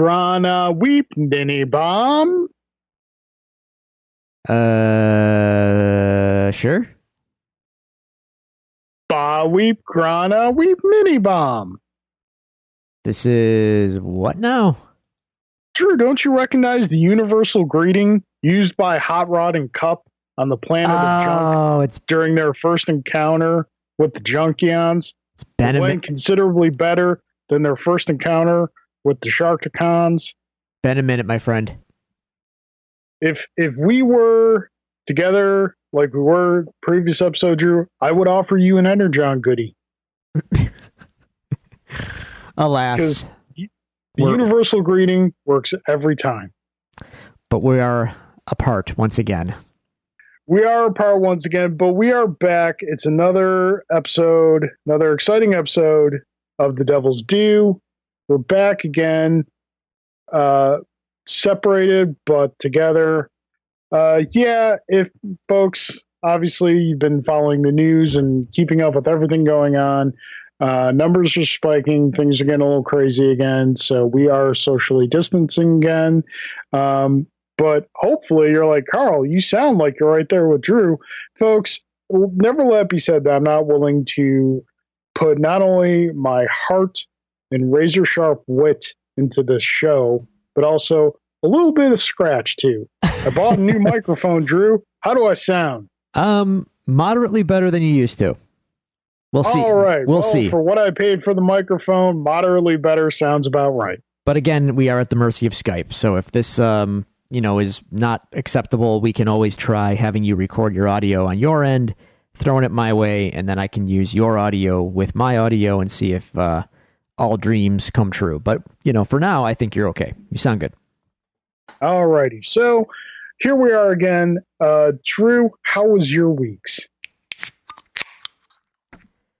Grana Weep Ninny Bomb. Sure. Ba Weep Grana Weep Ninny Bomb. This is what now? Drew, don't you recognize the universal greeting used by Hot Rod and Cup on the planet of Junk it's during their first encounter with the Junkions? it's It been went considerably better than their first encounter with the Sharkticons. been a minute, my friend. If we were together like we were previous episode, Drew, I would offer you an Energon goodie. Alas, The universal greeting works every time. but we are apart once again. We are apart once again, but we are back. It's another episode, another exciting episode of The Devil's Due. We're back again, separated but together. If folks, obviously you've been following the news and keeping up with everything going on. Numbers are spiking. Things are getting a little crazy again. So we are socially distancing again. But hopefully you're like, Carl, you sound like you're right there with Drew. Folks, never let it be said that I'm not willing to put not only my heart and razor sharp wit into this show, but also a little bit of scratch too. I bought a new microphone, Drew. How do I sound? Moderately better than you used to. We'll see. All right. We'll see. For what I paid for the microphone, moderately better sounds about right. But again, we are at the mercy of Skype. So if this, is not acceptable, we can always try having you record your audio on your end, throwing it my way, and then I can use your audio with my audio and see if all dreams come true. But, for now, I think you're okay. You sound good. All righty. So here we are again. Drew, how was your weeks?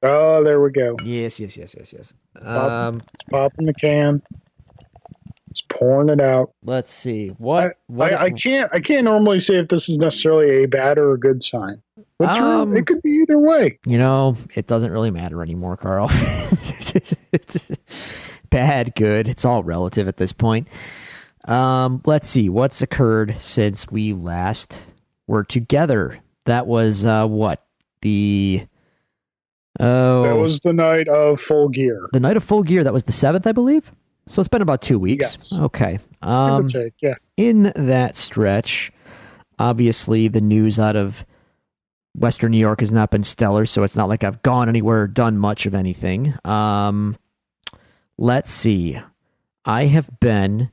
Oh, there we go. Yes. Popping the can. Just pouring it out. Let's see. I can't normally say if this is necessarily a bad or a good sign. But Drew, it could be either way. It doesn't really matter anymore, Carl. Bad, good. It's all relative at this point. Let's see. What's occurred since we last were together? That was what? That was the night of Full Gear. The night of Full Gear. That was the 7th, I believe. So it's been about 2 weeks. Yes. Okay. Give or take, yeah. In that stretch, obviously the news out of Western New York has not been stellar, so it's not like I've gone anywhere or done much of anything. Let's see. I have been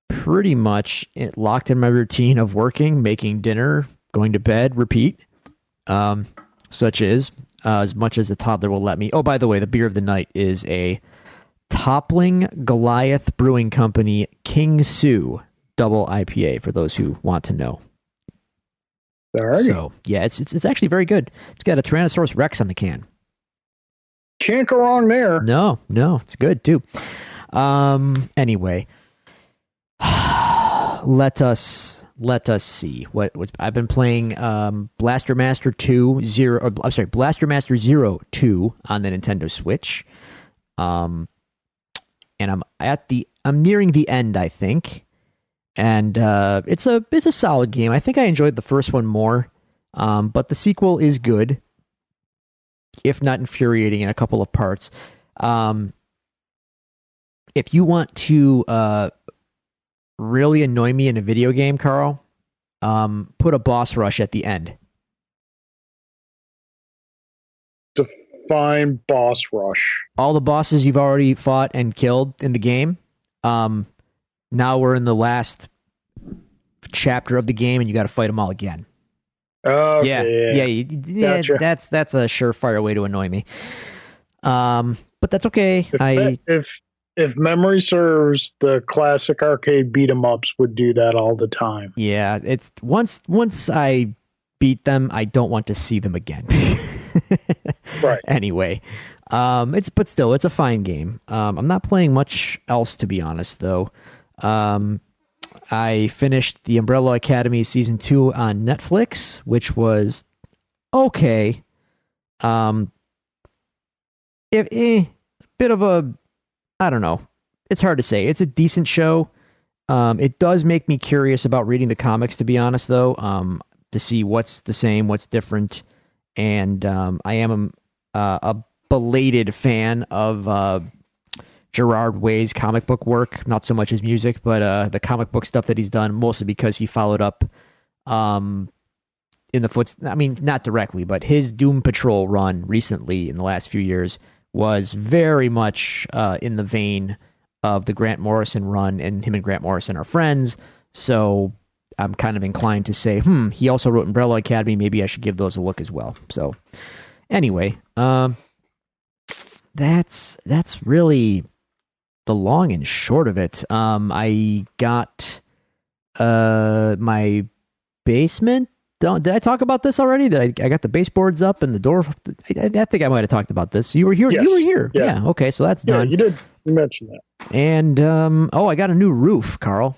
pretty much locked in my routine of working, making dinner, going to bed, repeat. Such as much as a toddler will let me. Oh, by the way, the beer of the night is a Toppling Goliath Brewing Company King Sue Double IPA, for those who want to know. Alrighty. So, yeah, it's actually very good. It's got a Tyrannosaurus Rex on the can. Can't go wrong there. No, it's good, too. Anyway, let us see what I've been playing. Blaster Master Zero 2 on the Nintendo Switch. And I'm nearing the end, I think. And it's a solid game. I think I enjoyed the first one more. But the sequel is good, if not infuriating in a couple of parts. If you want to really annoy me in a video game, Carl, put a boss rush at the end. Define boss rush. All the bosses you've already fought and killed in the game. Now we're in the last chapter of the game, and you got to fight them all again. Okay, yeah. Gotcha. That's a surefire way to annoy me. But that's okay. If memory serves, the classic arcade beat 'em ups would do that all the time. Yeah, it's once I beat them, I don't want to see them again. Right. Anyway, but still, it's a fine game. I'm not playing much else, to be honest, though. I finished The Umbrella Academy Season 2 on Netflix, which was okay. Bit of a, I don't know. it's hard to say. It's a decent show. It does make me curious about reading the comics, to be honest, though, to see what's the same, what's different. And I am a belated fan of Gerard Way's comic book work, not so much his music, but the comic book stuff that he's done, mostly because he followed up in the I mean, not directly, but his Doom Patrol run recently in the last few years was very much in the vein of the Grant Morrison run, and him and Grant Morrison are friends. So I'm kind of inclined to say, he also wrote Umbrella Academy. Maybe I should give those a look as well. So anyway, that's really the long and short of it. I got my basement. Did I talk about this already? That I got the baseboards up and the door. I think I might have talked about this. You were here. Yes. You were here. Yeah. Okay. So that's done. Yeah, you did. You mentioned that. And I got a new roof, Carl.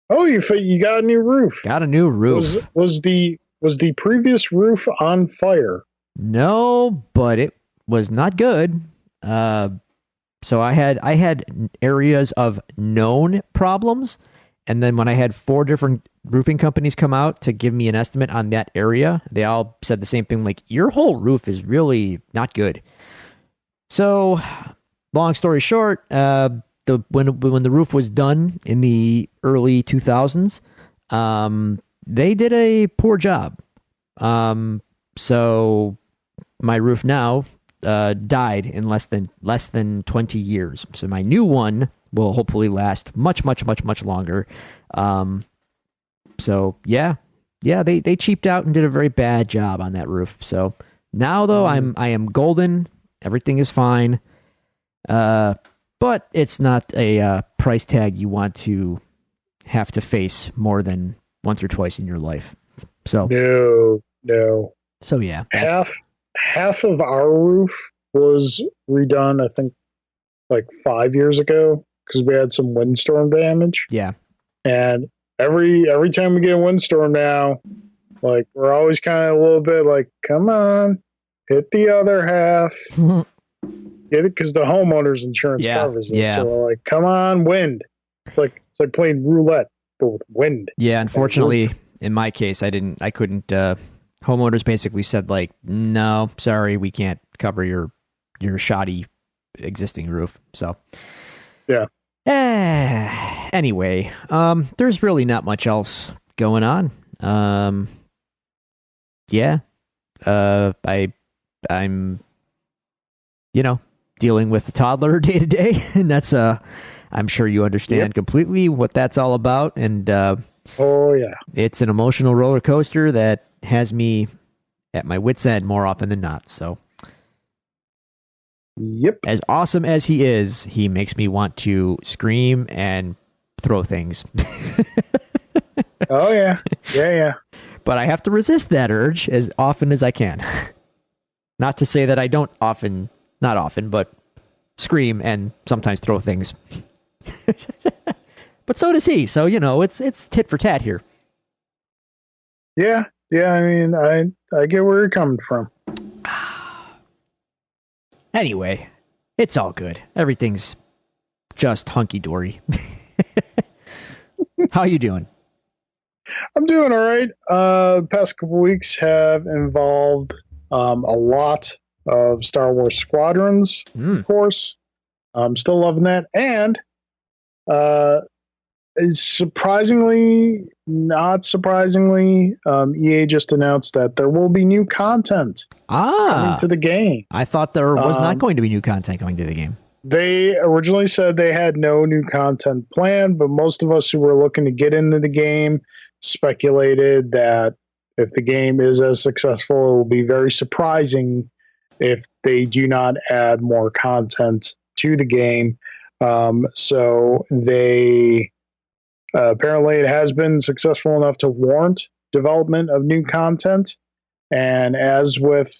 Oh, you got a new roof. Got a new roof. Was the previous roof on fire? No, but it was not good. So I had areas of known problems, and then when I had 4 different roofing companies come out to give me an estimate on that area, they all said the same thing, like, your whole roof is really not good. So, long story short, when the roof was done in the early 2000s, they did a poor job. So my roof now died in less than 20 years. So my new one will hopefully last much longer. So yeah, they cheaped out and did a very bad job on that roof. So now though I am golden. Everything is fine. But it's not a price tag you want to have to face more than once or twice in your life. So no. So yeah, half of our roof was redone, I think, like 5 years ago because we had some windstorm damage. Yeah, and every time we get a windstorm now, like we're always kind of a little bit like, come on, hit the other half. Get it because the homeowner's insurance covers it. Yeah. So we're like, come on, wind. It's like playing roulette, but with wind. Yeah, unfortunately, in my case, I couldn't. Homeowners basically said, like, no, sorry, we can't cover your shoddy existing roof. So yeah. Anyway, there's really not much else going on. Yeah. I'm dealing with the toddler day to day, and that's I'm sure you understand completely what that's all about. And oh yeah, it's an emotional roller coaster that has me at my wit's end more often than not. So yep, as awesome as he is, he makes me want to scream and throw things. Oh yeah. But I have to resist that urge as often as I can. Not to say that I don't not often, but scream and sometimes throw things. But so does he. So, it's tit for tat here. Yeah. I mean, I get where you're coming from. Anyway, it's all good. Everything's just hunky-dory. How you doing? I'm doing all right. The past couple weeks have involved a lot of Star Wars Squadrons, of course. I'm still loving that. And not surprisingly, EA just announced that there will be new content coming to the game. I thought there was not going to be new content coming to the game. They originally said they had no new content planned, but most of us who were looking to get into the game speculated that if the game is as successful, it will be very surprising if they do not add more content to the game. So they apparently it has been successful enough to warrant development of new content. And as with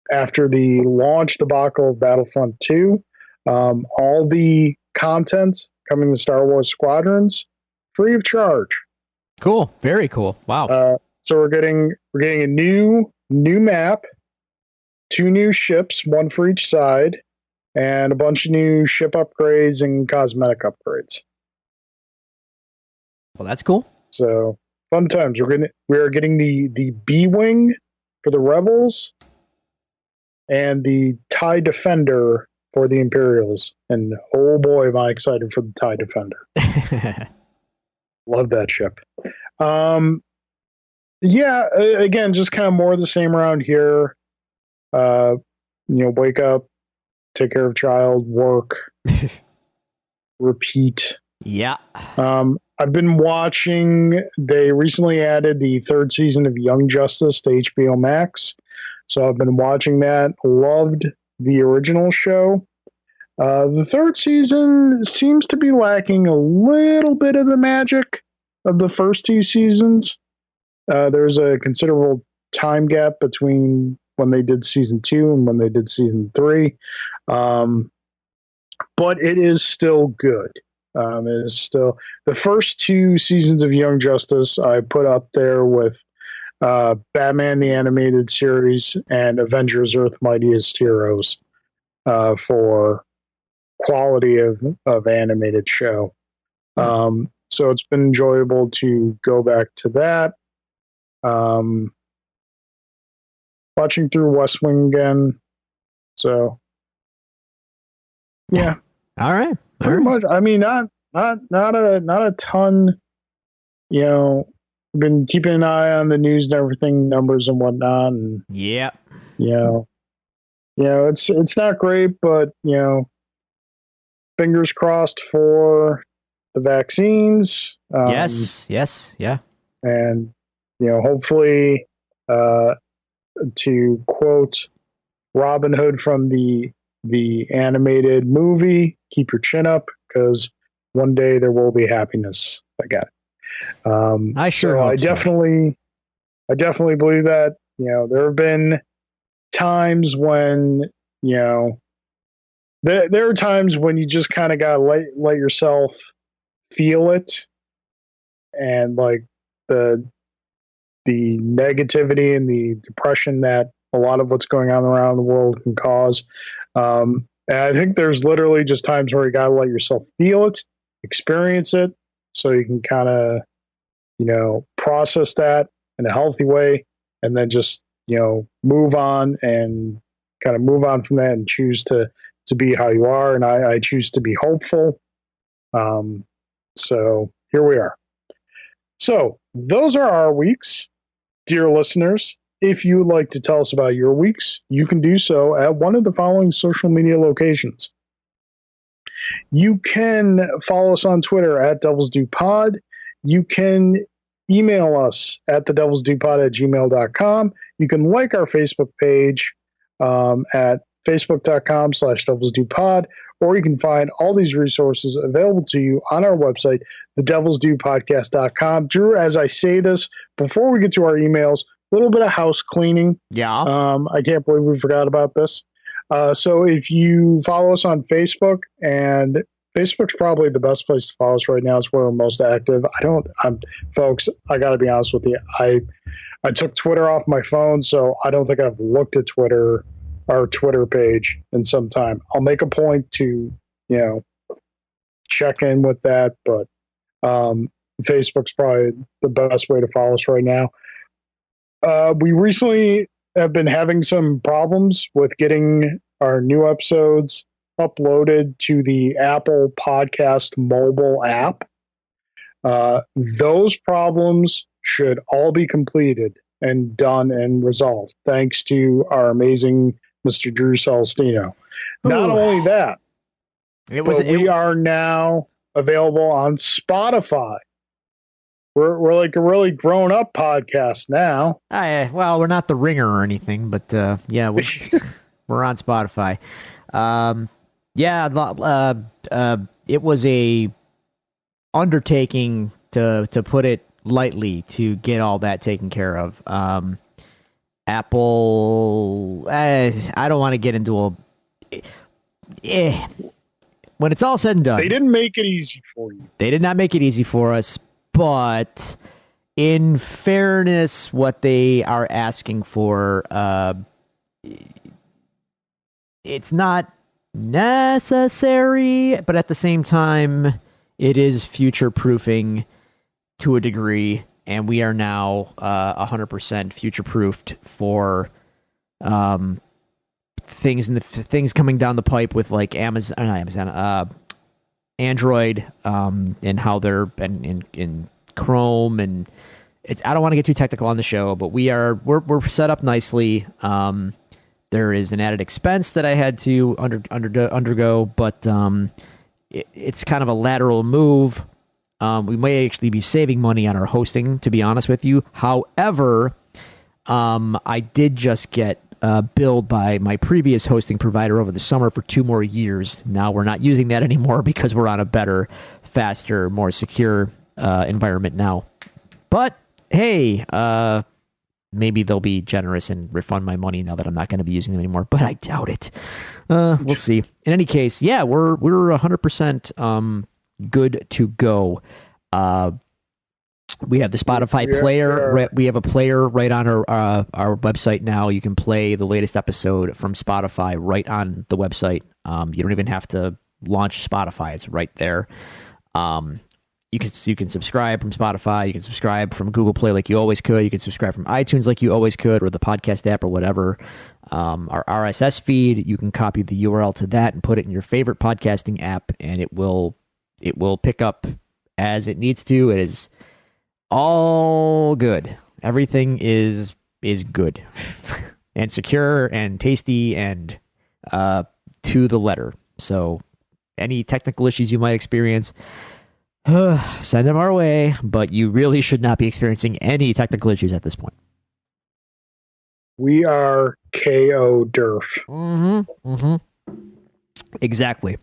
after the launch debacle of Battlefront 2, all the content coming to Star Wars Squadrons free of charge. Cool, very cool. Wow. So we're getting a new map, 2 new ships, one for each side, and a bunch of new ship upgrades and cosmetic upgrades. Well, that's cool. So fun times. We are getting the B-wing for the Rebels and the TIE Defender for the Imperials. And oh boy, am I excited for the TIE Defender. Love that ship. Yeah, again, just kind of more of the same around here. Wake up, take care of child, work, repeat. Yeah. I've been watching, they recently added the third season of Young Justice to HBO Max. So I've been watching that. Loved the original show. The third season seems to be lacking a little bit of the magic of the first two seasons. There's a considerable time gap between when they did season 2 and when they did season 3. But it is still good. It is still the first 2 seasons of Young Justice I put up there with Batman the Animated Series and Avengers Earth Mightiest Heroes for quality of animated show. So it's been enjoyable to go back to that. Watching through West Wing again. So yeah. All right. Pretty much. I mean, not a ton. Been keeping an eye on the news and everything, numbers and whatnot, and it's not great, but fingers crossed for the vaccines. Yes, yeah, and hopefully, to quote Robin Hood from the animated movie, keep your chin up because one day there will be happiness again. I sure hope I definitely believe that. There have been times when there are times when you just kind of gotta let yourself feel it, and like the negativity and the depression that a lot of what's going on around the world can cause. And I think there's literally just times where you gotta let yourself feel it, experience it, so you can kind of process that in a healthy way, and then just move on and kind of move on from that and choose to be how you are. And I choose to be hopeful. So here we are. So those are our weeks, dear listeners. If you would like to tell us about your weeks, you can do so at one of the following social media locations. You can follow us on Twitter at Devils Do Pod. You can email us at thedevilsdupod@gmail.com. You can like our Facebook page at facebook.com/devilsdupod, or you can find all these resources available to you on our website, thedevilsdupodcast.com. Drew, as I say this, before we get to our emails, a little bit of house cleaning. Yeah. I can't believe we forgot about this. So if you follow us on Facebook, and Facebook's probably the best place to follow us right now. It's where we're most active. Folks, I got to be honest with you. I took Twitter off my phone, so I don't think I've looked at our Twitter page in some time. I'll make a point to, check in with that, but Facebook's probably the best way to follow us right now. We recently have been having some problems with getting our new episodes uploaded to the Apple Podcast mobile app. Those problems should all be completed and done and resolved, thanks to our amazing Mr. Drew Celestino. Not only that, we are now available on Spotify. We're like a really grown up podcast now. Well, we're not the Ringer or anything, but yeah, we're on Spotify. It was a undertaking, to put it lightly, to get all that taken care of. Apple, I don't want to get into when it's all said and done. They didn't make it easy for you. They did not make it easy for us, but in fairness, what they are asking for, it's not necessary, but at the same time, it is future-proofing to a degree, and we are now 100% future-proofed for things coming down the pipe with like Android, and how they're in Chrome, and it's. I don't want to get too technical on the show, but we're set up nicely. There is an added expense that I had to undergo, but it's kind of a lateral move. We may actually be saving money on our hosting, to be honest with you. However, I did just get billed by my previous hosting provider over the summer for 2 more years. Now we're not using that anymore because we're on a better, faster, more secure environment now. But hey, maybe they'll be generous and refund my money now that I'm not going to be using them anymore, but I doubt it. We'll see. In any case, yeah, we're 100% good to go. We have the Spotify player. We have a player right on our website now. You can play the latest episode from Spotify right on the website. You don't even have to launch Spotify; it's right there. You can subscribe from Spotify. You can subscribe from Google Play like you always could. You can subscribe from iTunes like you always could, or the podcast app or whatever. Our RSS feed, you can copy the URL to that and put it in your favorite podcasting app, and it will pick up as it needs to. It is all good. Everything is good and secure and tasty and to the letter. So any technical issues you might experience, send them our way, but you really should not be experiencing any technical issues at this point. We are KO Durf. Exactly.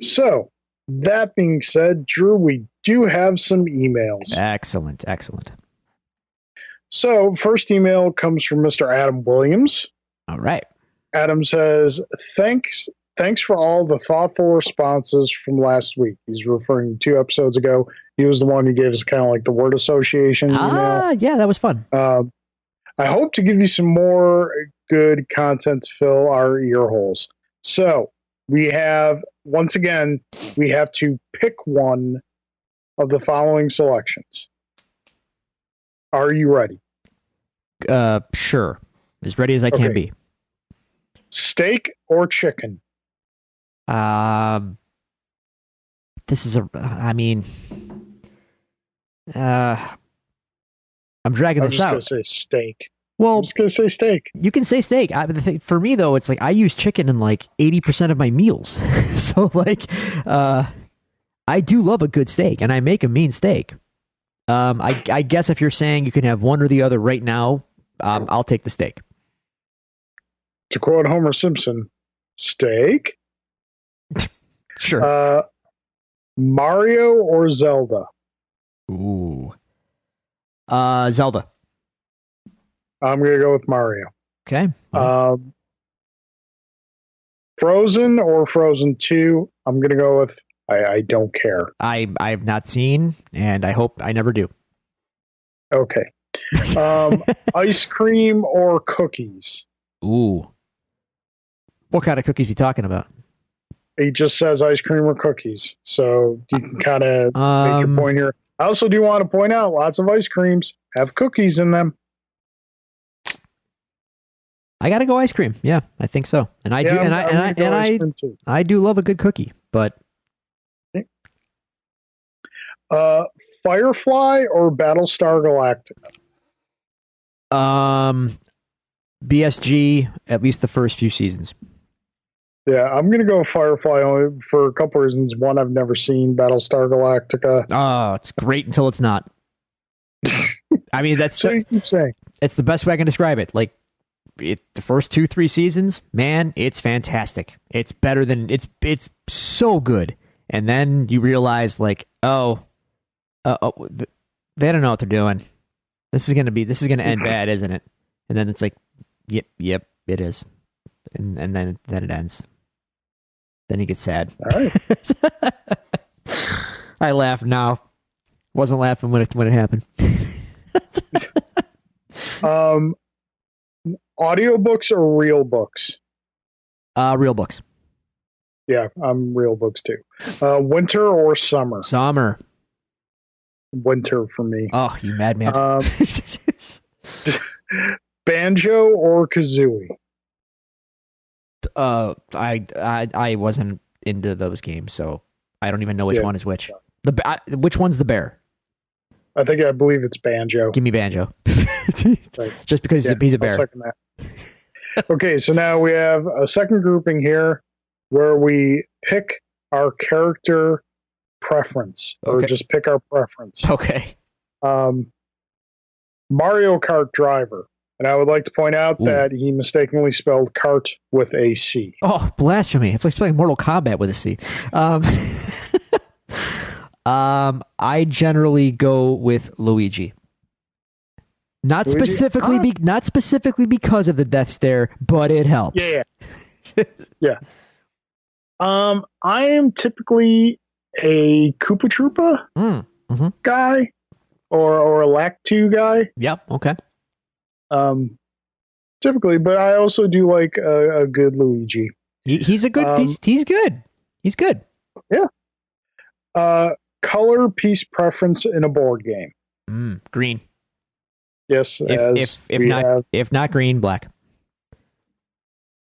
So, that being said, Drew, we do have some emails. Excellent. So, first email comes from Mr. Adam Williams. All right. Adam says, Thanks for all the thoughtful responses from last week. He's referring to 2 episodes ago. He was the one who gave us kind of like the word association email. Yeah, that was fun. I hope to give you some more good content to fill our ear holes. So we have to pick one of the following selections. Are you ready? Sure. As ready as I can be. Steak or chicken? This is I'm dragging this out. I'm just going to say steak. Well, I'm just going to say steak. You can say steak. For me, though, it's like I use chicken in like 80% of my meals. So, like, I do love a good steak, and I make a mean steak. I guess if you're saying you can have one or the other right now, I'll take the steak. To quote Homer Simpson, steak? Sure. Mario or Zelda? Ooh. Zelda. I'm going to go with Mario. Okay. Frozen or Frozen 2? I'm going to go with I don't care. I've not seen, and I hope I never do. Okay. Ice cream or cookies? Ooh. What kind of cookies are you talking about? He just says ice cream or cookies. So you can kind of make your point here. I also do want to point out lots of ice creams have cookies in them. I gotta go ice cream. Yeah, I think so. And I do love a good cookie, but Firefly or Battlestar Galactica? BSG, at least the first few seasons. Yeah, I'm going to go Firefly only for a couple reasons. One, I've never seen Battlestar Galactica. Oh, it's great until it's not. I mean, that's so you keep saying. It's the best way I can describe it. Like, the first 2-3 seasons, man, it's fantastic. It's better than it's so good. And then you realize, like, they don't know what they're doing. This is gonna end bad, isn't it? And then it's like, yep, it is. And then it ends. Then you get sad. All right. I laugh now. Wasn't laughing when it happened. Audiobooks or real books? Real books. Yeah, I'm real books too. Winter or summer? Summer. Winter for me. Oh, you madman. Banjo or Kazooie? I wasn't into those games, so I don't even know which one is which. Which one's the bear? I believe it's Banjo. Give me Banjo. Right. Just because he's a bear. I'll second that. Okay, so now we have a second grouping here where we pick our character preference, or just pick our preference. Okay. Mario Kart driver. And I would like to point out that he mistakenly spelled cart with a C. Oh, blasphemy. It's like spelling Mortal Kombat with a C. I generally go with Luigi. Not specifically because of the death stare, but it helps. Yeah. Yeah. I am typically a Koopa Troopa guy or a Lactu guy. Yep. Okay. Typically, but I also do like a good Luigi. He's a good. He's good. He's good. Yeah. Color piece preference in a board game. Green. Yes. If not green, black.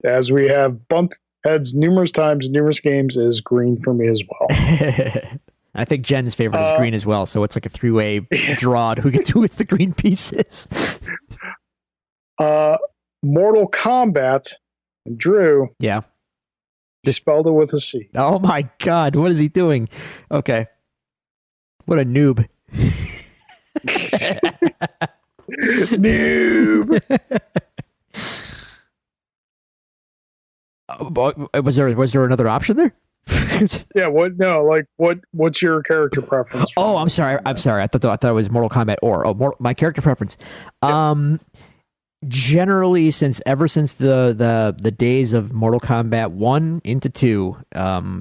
As we have bumped heads numerous times in numerous games, is green for me as well. I think Jen's favorite is green as well, so it's like a three-way draw. Who gets the green pieces? Mortal Kombat, Drew. Yeah. Just spelled it with a C. Oh my God, what is he doing? Okay. What a noob. Noob. Was there another option there? Yeah. What's your character preference? Oh, I'm sorry. I thought it was Mortal Kombat or my character preference. Yeah. Generally, ever since the days of Mortal Kombat 1 into 2,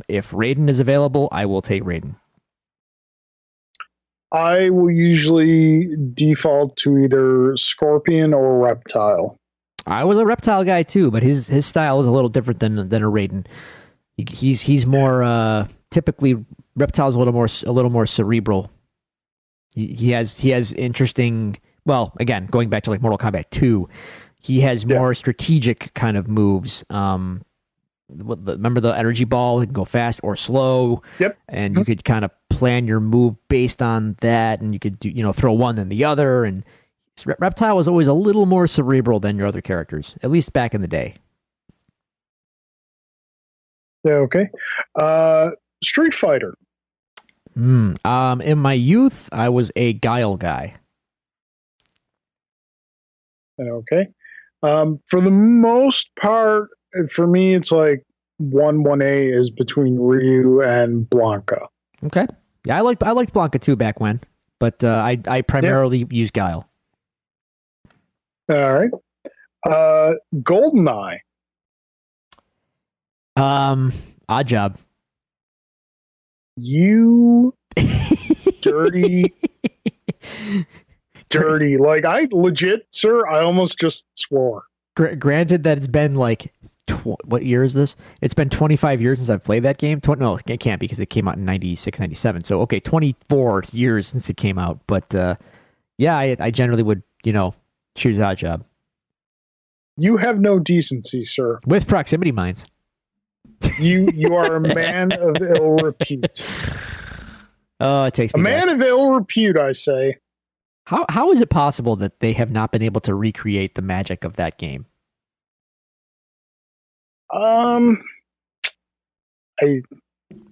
if Raiden is available, I will take Raiden. I will usually default to either Scorpion or Reptile. I was a Reptile guy too, but his style is a little different than a Raiden. He's more typically Reptile's a little more cerebral. He has interesting. Well, again, going back to like Mortal Kombat 2, he has more strategic kind of moves. Remember the energy ball? It can go fast or slow. Yep. And you could kind of plan your move based on that, and you could do, throw one then the other. And Reptile was always a little more cerebral than your other characters, at least back in the day. Yeah. Okay. Street Fighter. In my youth, I was a Guile guy. Okay. For the most part, for me, it's like 1A is between Ryu and Blanca. Okay. Yeah, I liked Blanca too back when, but I primarily use Guile. All right. GoldenEye. Odd Job. You dirty. Dirty. Like, I legit, sir, I almost just swore. Granted that it's been like, what year is this? It's been 25 years since I've played that game. No, it can't because it came out in 96, 97. So, okay, 24 years since it came out. But, yeah, I generally would, choose Odd Job. You have no decency, sir. With proximity mines. You are a man of ill repute. Oh, it takes me a man back. of ill repute, I say. How is it possible that they have not been able to recreate the magic of that game?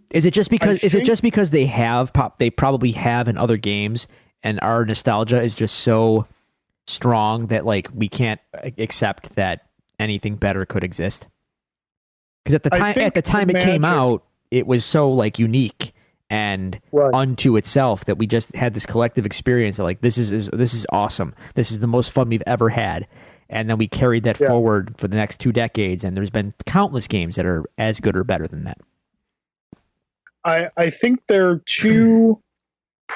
Is it just because they probably have in other games, and our nostalgia is just so strong that like we can't accept that anything better could exist? Because at the time it came out, it was so like unique and unto itself that we just had this collective experience that like this is awesome. This is the most fun we've ever had. And then we carried that forward for the next 2 decades, and there's been countless games that are as good or better than that. I think they're two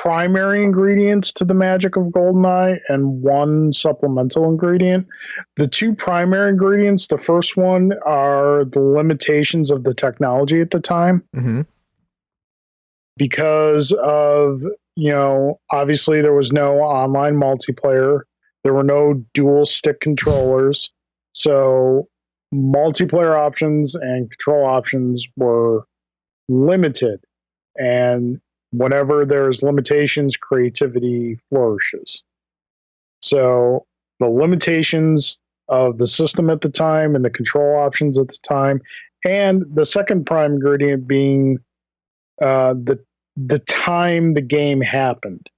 primary ingredients to the magic of GoldenEye and one supplemental ingredient. The two primary ingredients, the first one are the limitations of the technology at the time. Mm-hmm. Because of, obviously there was no online multiplayer. There were no dual stick controllers. So multiplayer options and control options were limited. And whenever there's limitations, creativity flourishes. So the limitations of the system at the time and the control options at the time, and the second prime ingredient being the time the game happened.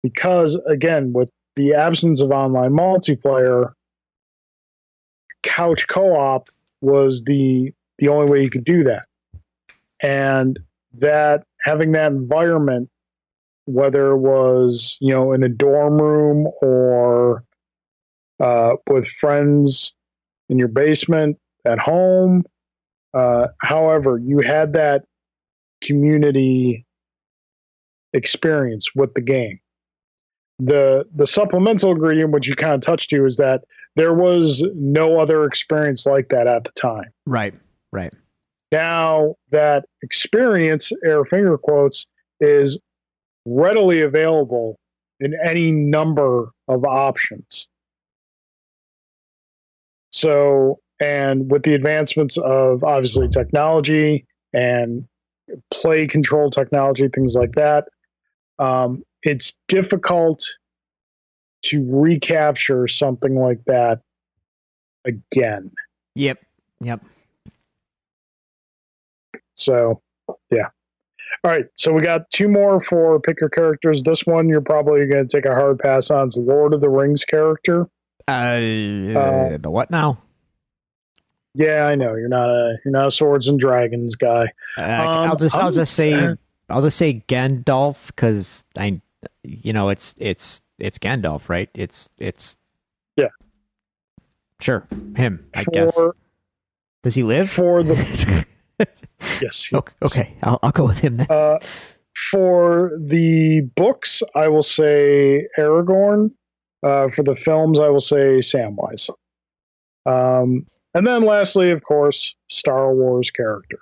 Because, again, with the absence of online multiplayer, couch co-op was the only way you could do that. And that having that environment, whether it was, in a dorm room or with friends in your basement at home, however, you had that community experience with the game. The supplemental ingredient, which you kind of touched to, is that there was no other experience like that at the time. Right. Now that experience, air finger quotes, is readily available in any number of options. So, and with the advancements of obviously technology and play control technology, things like that, it's difficult to recapture something like that again. Yep. So, yeah. All right, so we got two more for pick your characters. This one you're probably going to take a hard pass on. It's Lord of the Rings character. The what now? Yeah, I know you're not a swords and dragons guy. I'll just say Gandalf because it's Gandalf, right? It's yeah, sure, him. I guess. Does he live? For the yes. Okay, I'll go with him then. For the books, I will say Aragorn. For the films, I will say Samwise. And then lastly, of course, Star Wars character.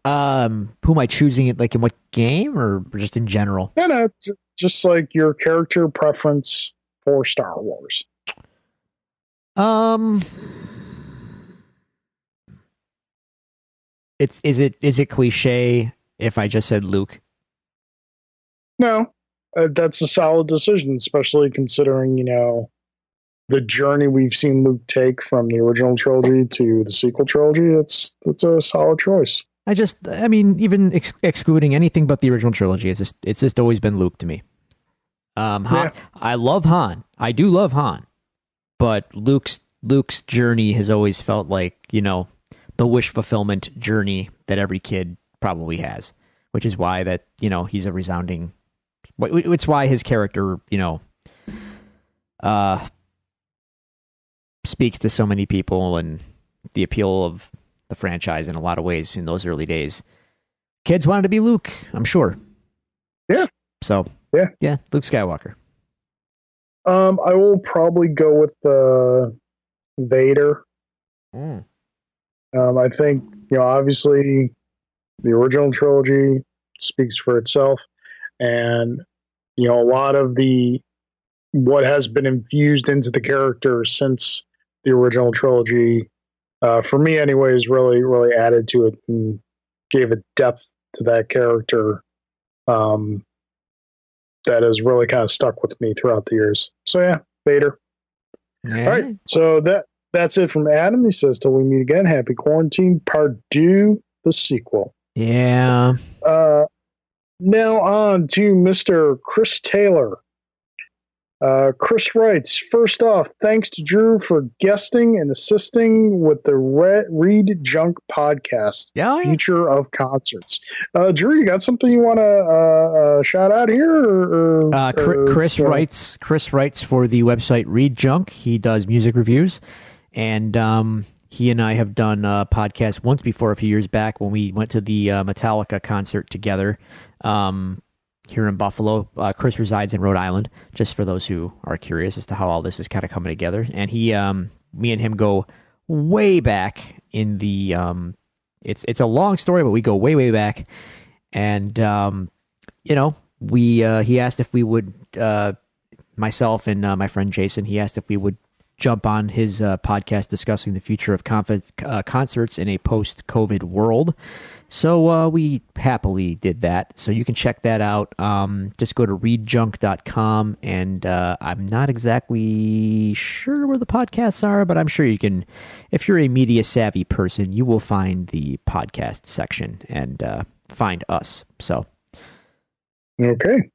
Who am I choosing it? Like in what game or just in general? No, just like your character preference for Star Wars. Is it cliche if I just said Luke? No, that's a solid decision, especially considering the journey we've seen Luke take from the original trilogy to the sequel trilogy. That's a solid choice. I mean, even excluding anything but the original trilogy, it's just always been Luke to me. Han, yeah. I love Han. I do love Han, but Luke's journey has always felt like the wish fulfillment journey that every kid probably has, which is why that he's a resounding. It's why his character speaks to so many people and the appeal of the franchise in a lot of ways in those early days. Kids wanted to be Luke, I'm sure. Yeah. So, yeah, Luke Skywalker. I will probably go with Vader. I think, obviously the original trilogy speaks for itself, and, a lot of what has been infused into the character since the original trilogy, for me anyways, really, really added to it and gave a depth to that character that has really kind of stuck with me throughout the years. So yeah, Vader. Yeah. All right, so that's it from Adam. He says, till we meet again, happy quarantine, Pardue, the sequel. Yeah. Now on to Mr. Chris Taylor. Chris writes, first off, thanks to Drew for guesting and assisting with the Read Junk podcast, Future of Concerts. Drew, you got something you want to shout out here? Chris writes for the website Read Junk. He does music reviews, and he and I have done a podcast once before a few years back when we went to the Metallica concert together. here in Buffalo. Chris resides in Rhode Island, just for those who are curious as to how all this is kind of coming together. And me and him go way back in the, it's a long story, but we go way, way back. And, he asked if we would, myself and my friend Jason, he asked if we would jump on his podcast discussing the future of concerts in a post-COVID world. So we happily did that. So you can check that out. Just go to readjunk.com, and I'm not exactly sure where the podcasts are, but I'm sure you can, if you're a media-savvy person, you will find the podcast section and find us. So. Okay.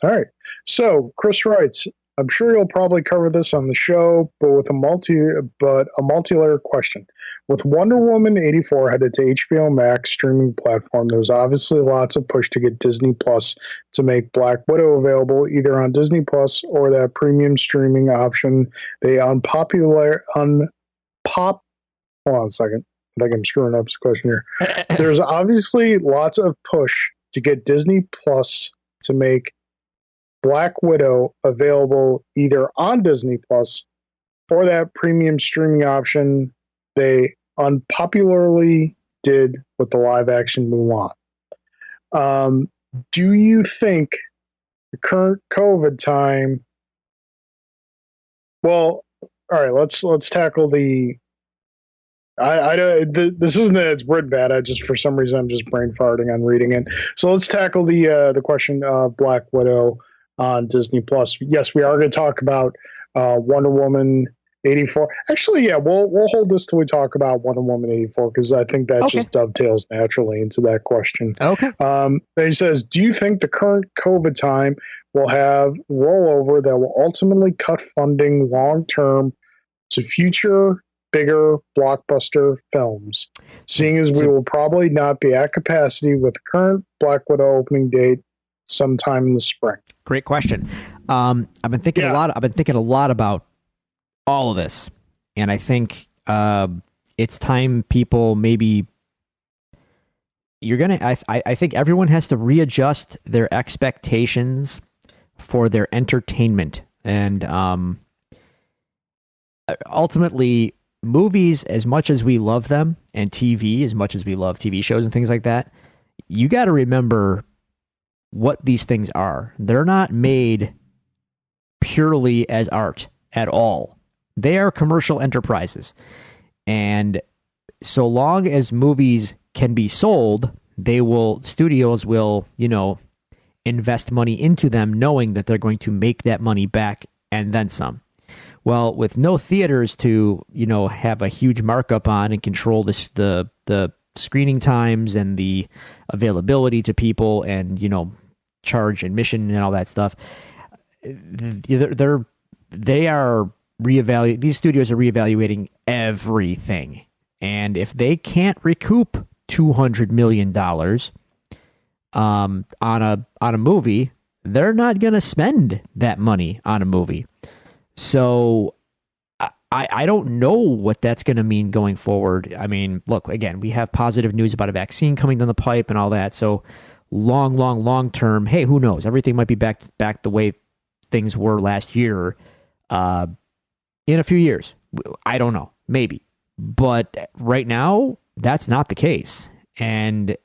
All right. So Chris writes, I'm sure you'll probably cover this on the show, but a multi-layer question. With Wonder Woman 84 headed to HBO Max streaming platform, there's obviously lots of push to get Disney Plus to make Black Widow available either on Disney Plus or that premium streaming option they hold on a second. I think I'm screwing up this question here. There's obviously lots of push to get Disney Plus to make Black Widow available either on Disney Plus or that premium streaming option they unpopularly did with the live action Mulan. Do you think the current COVID time? Well, all right. Let's tackle the. This isn't that it's written bad. I just, for some reason, I'm just brain farting on reading it. So let's tackle the question of Black Widow on Disney Plus. Yes, we are going to talk about Wonder Woman 84. Actually, yeah, we'll hold this till we talk about Wonder Woman 84 because I think that just dovetails naturally into that question. Okay. He says, do you think the current COVID time will have rollover that will ultimately cut funding long term to future bigger blockbuster films, seeing as we will probably not be at capacity with the current Black Widow opening date sometime in the spring? Great question. I've been thinking a lot. I've been thinking a lot about all of this, and I think it's time people maybe you're gonna. I think everyone has to readjust their expectations for their entertainment, and ultimately, movies, as much as we love them, and TV, as much as we love TV shows and things like that, you got to remember what these things are. They're not made purely as art at all. They are commercial enterprises. And so long as movies can be sold, studios will, invest money into them knowing that they're going to make that money back and then some. Well, with no theaters to, have a huge markup on and control the screening times and the availability to people and, charge admission and all that stuff, these studios are reevaluating everything. And if they can't recoup $200 million on a movie, they're not going to spend that money on a movie. So I don't know what that's going to mean going forward. I mean, look, again, we have positive news about a vaccine coming down the pipe and all that. So long term, hey, who knows? Everything might be back the way things were last year in a few years. I don't know. Maybe. But right now, that's not the case. And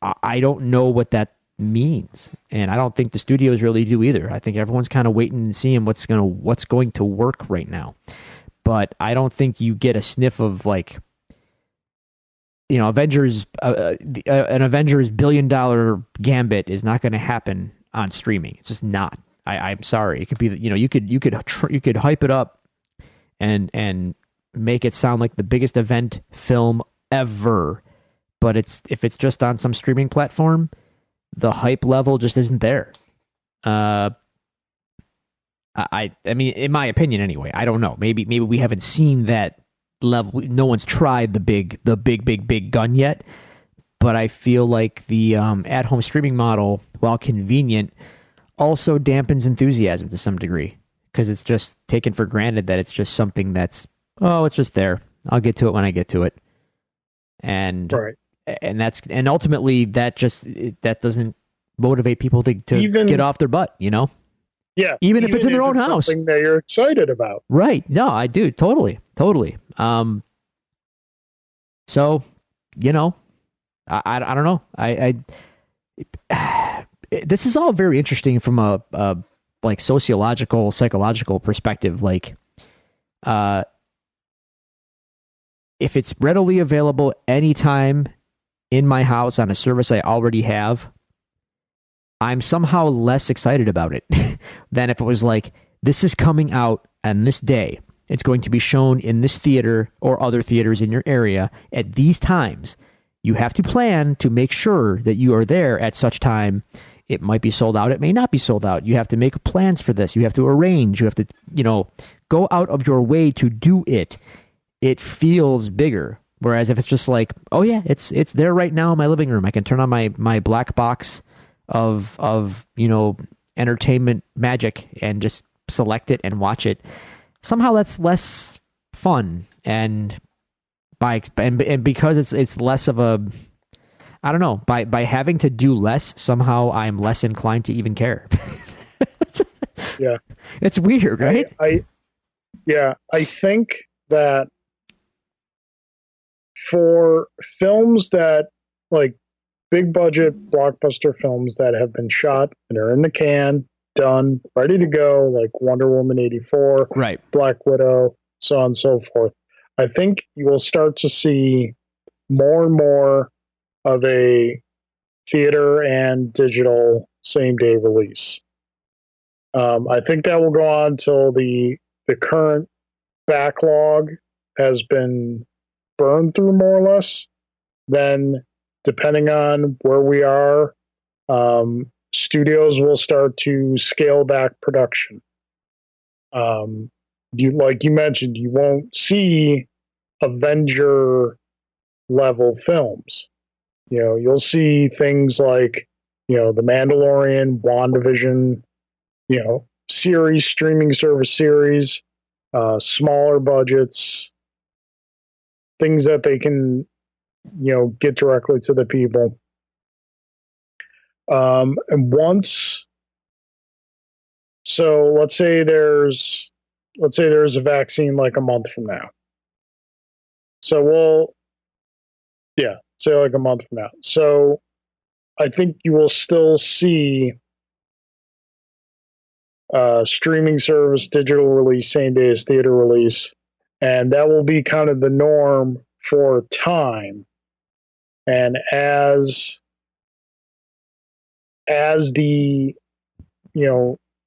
I don't know what that means, and I don't think the studios really do either. I think everyone's kind of waiting and seeing what's going to work right now. But I don't think you get a sniff of Avengers. An Avengers $1 billion gambit is not going to happen on streaming. It's just not. I'm sorry. It could be you could hype it up and make it sound like the biggest event film ever, but if it's just on some streaming platform, the hype level just isn't there. I mean, in my opinion, anyway. I don't know. Maybe we haven't seen that level. No one's tried the big gun yet. But I feel like the at-home streaming model, while convenient, also dampens enthusiasm to some degree because it's just taken for granted that it's just something that's it's just there. I'll get to it when I get to it, and right. And ultimately that doesn't motivate people to Even, get off their butt, you know? yeah. Even if it's in their own house. Something that you're excited about. Right. No, I do. Totally. So, you know, I don't know. This is all very interesting from a like sociological, psychological perspective. Like, if it's readily available anytime in my house on a service I already have, I'm somehow less excited about it than if it was like, this is coming out on this day. It's going to be shown in this theater or other theaters in your area at these times. You have to plan to make sure that you are there at such time. It might be sold out. It may not be sold out. You have to make plans for this. You have to arrange. You have to, go out of your way to do it. It feels bigger. Whereas if it's just like, oh yeah, it's there right now in my living room. I can turn on my black box of entertainment magic and just select it and watch it. Somehow that's less fun, and because it's less of a, I don't know, by having to do less, somehow I'm less inclined to even care. Yeah, it's weird, right? I think that for films that, like, big budget blockbuster films that have been shot and are in the can, done, ready to go, like Wonder Woman 84, right, Black Widow, so on and so forth, I think you will start to see more and more of a theater and digital same day release. I think that will go on till the current backlog has been burned through, more or less. Then, depending on where we are, studios will start to scale back production. Like you mentioned, you won't see Avenger level films. You'll see things like, The Mandalorian, WandaVision, series, streaming service series, smaller budgets, things that they can, get directly to the people. And let's say there's a vaccine like a month from now. So say like a month from now. So I think you will still see streaming service, digital release, same day as theater release, and that will be kind of the norm for time. And as the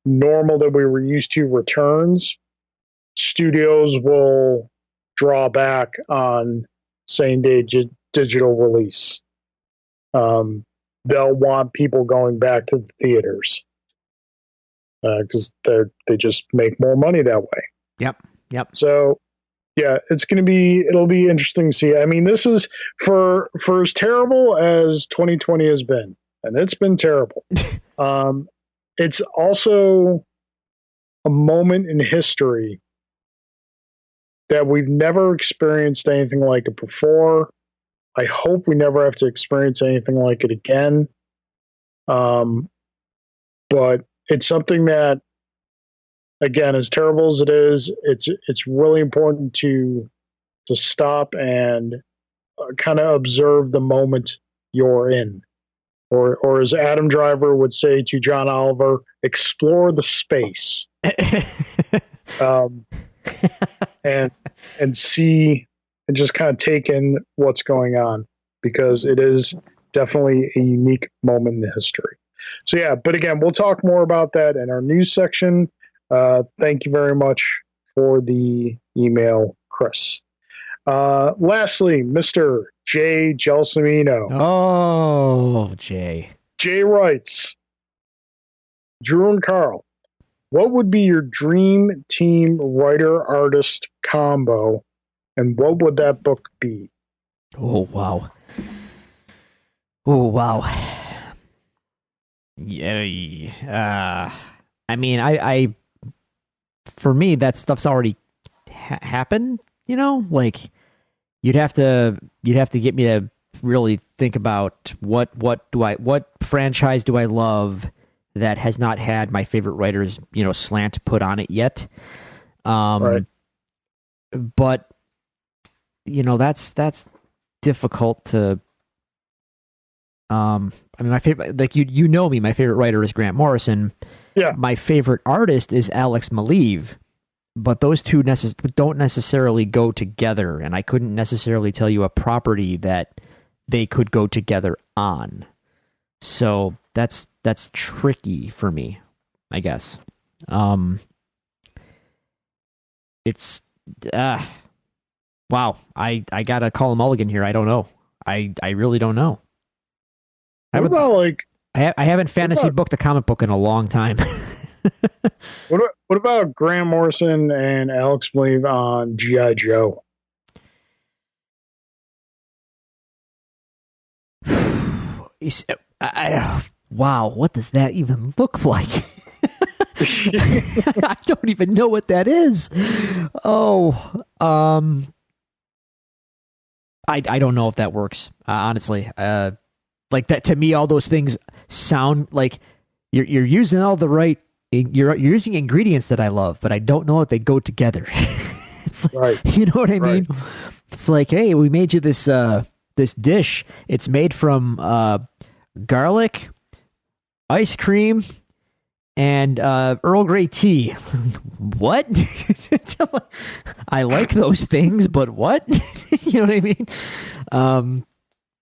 normal that we were used to returns, studios will draw back on same day digital release. They'll want people going back to the theaters because they just make more money that way. Yep. So yeah, it'll be interesting to see. I mean, this is for as terrible as 2020 has been, and it's been terrible. It's also a moment in history that we've never experienced anything like it before. I hope we never have to experience anything like it again. But it's something that, again, as terrible as it is, it's really important to stop and kind of observe the moment you're in. Or as Adam Driver would say to John Oliver, explore the space. And see and just kind of take in what's going on, because it is definitely a unique moment in the history. So yeah, but again, we'll talk more about that in our news section. Thank you very much for the email, Chris. Lastly, Mr. Jay Gelsomino. Oh, Jay. Jay writes, Drew and Carl, what would be your dream team writer-artist combo, and what would that book be? Oh, wow. Yeah. I mean, I for me, that stuff's already happened, like you'd have to get me to really think about what franchise do I love that has not had my favorite writer's, slant put on it yet. Right. But that's difficult to. I mean, my favorite, like you know me, my favorite writer is Grant Morrison. Yeah. My favorite artist is Alex Maleev, but those two don't necessarily go together, and I couldn't necessarily tell you a property that they could go together on. So that's tricky for me, I guess. It's wow. I gotta call a mulligan here. I don't know. I really don't know. What about like? I haven't fantasy booked a comic book in a long time. What about Grant Morrison and Alex Maleev on G.I. Joe? Wow, what does that even look like? I don't even know what that is. Oh, I don't know if that works. Honestly, like that to me, all those things sound like you're using all the right. You're using ingredients that I love, but I don't know if they go together. It's like, right. You know what I mean? It's like, hey, we made you this this dish. It's made from garlic, ice cream, and Earl Grey tea. What? I like those things, but what? You know what I mean?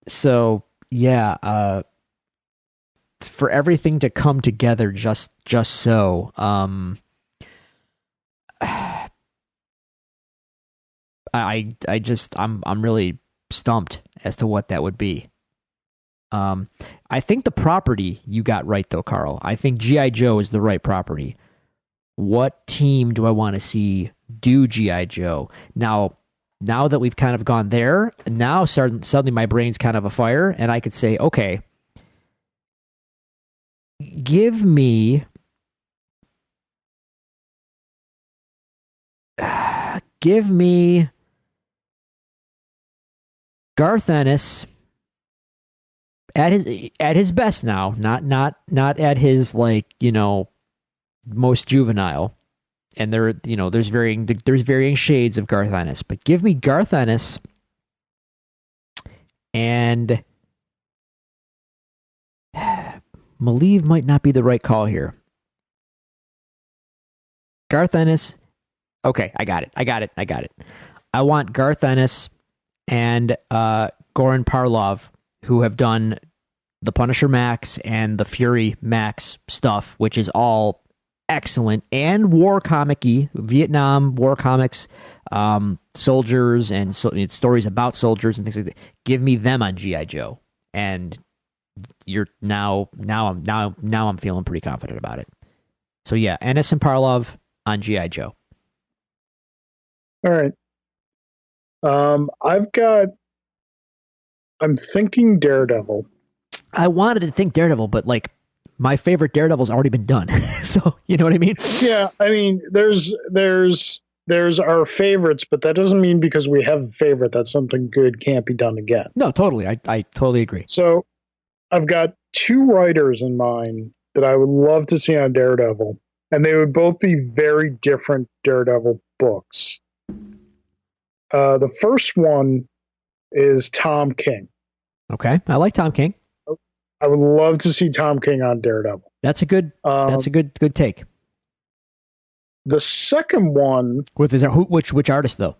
So yeah, for everything to come together just so. I'm really stumped as to what that would be. I think the property you got right though, Carl. I think G.I. Joe is the right property. What team do I want to see do G.I. Joe? Now that we've kind of gone there, now suddenly my brain's kind of afire, and I could say, okay, give me Garth Ennis at his best now, not at his most juvenile. And there's varying shades of Garth Ennis, but give me Garth Ennis and Maleev might not be the right call here. Garth Ennis. Okay, I got it. I want Garth Ennis and Goran Parlov, who have done the Punisher Max and the Fury Max stuff, which is all excellent, and war comic-y, Vietnam war comics, soldiers and stories about soldiers and things like that. Give me them on G.I. Joe, and you're now I'm feeling pretty confident about it. So yeah, Ennis and Parlov on G.I. Joe. All right. I'm thinking Daredevil. I wanted to think Daredevil, but my favorite Daredevil's already been done. So, you know what I mean? Yeah, I mean, there's our favorites, but that doesn't mean because we have a favorite that something good can't be done again. No, totally. I totally agree. So, I've got two writers in mind that I would love to see on Daredevil, and they would both be very different Daredevil books. The first one is Tom King. Okay, I like Tom King. I would love to see Tom King on Daredevil. That's a good take. The second one which artist though?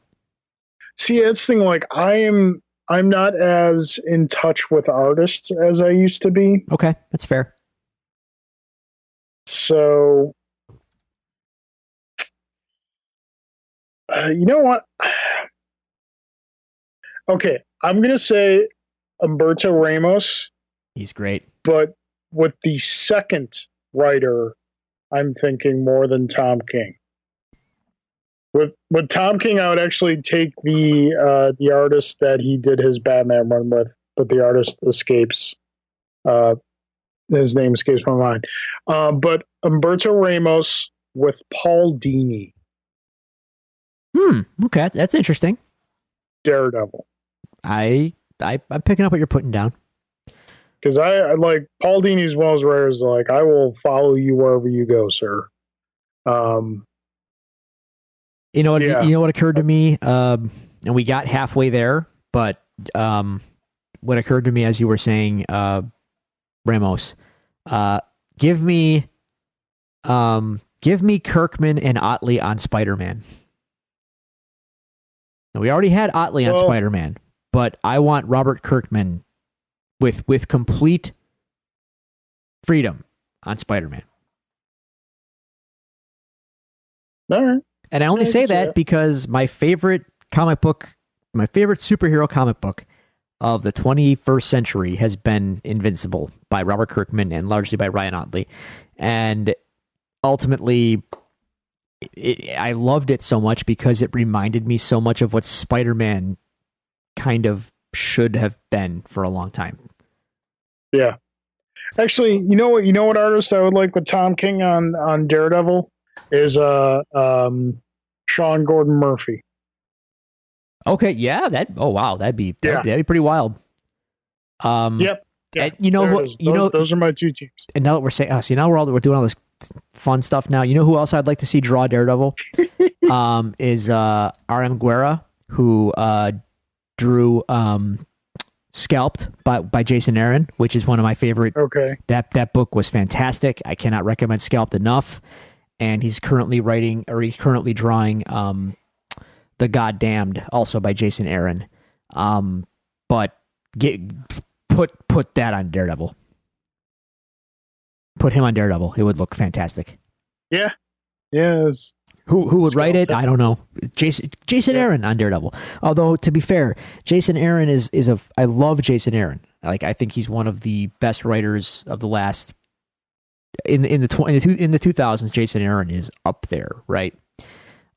See, it's the thing. I'm not as in touch with artists as I used to be. Okay, that's fair. So, you know what? Okay, I'm gonna say Humberto Ramos. He's great. But with the second writer, I'm thinking more than Tom King. With Tom King, I would actually take the artist that he did his Batman run with, but the artist escapes. His name escapes my mind. But Humberto Ramos with Paul Dini. Okay, that's interesting. Daredevil. I I'm picking up what you're putting down. Because I like Paul Dini's one of those writers. Like, I will follow you wherever you go, sir. You know what? Yeah. You know what occurred to me, and we got halfway there, but what occurred to me as you were saying, Ramos, give me Kirkman and Otley on Spider-Man. Now, we already had Otley on Spider-Man, but I want Robert Kirkman with complete freedom on Spider-Man. All right. And I only say that because my favorite superhero comic book of the 21st century has been Invincible by Robert Kirkman and largely by Ryan Otley. And ultimately, I loved it so much because it reminded me so much of what Spider-Man kind of should have been for a long time. Yeah. Actually, you know what artist I would like with Tom King on Daredevil is Sean Gordon Murphy. Okay, yeah, that'd be pretty wild. Yep. And you know what? Those are my two teams. And now that we're saying, now we're doing all this fun stuff. Now, you know who else I'd like to see draw Daredevil? Is R.M. Guerra, who drew Scalped by Jason Aaron, which is one of my favorite. Okay. That book was fantastic. I cannot recommend Scalped enough. And he's currently drawing The Goddamned, also by Jason Aaron. But put that on Daredevil. Put him on Daredevil. It would look fantastic. Yeah. Yes. Who would write it? I don't know. Jason Aaron on Daredevil. Although, to be fair, Jason Aaron I love Jason Aaron. I think he's one of the best writers of the last in the 2000s. Jason Aaron is up there, right?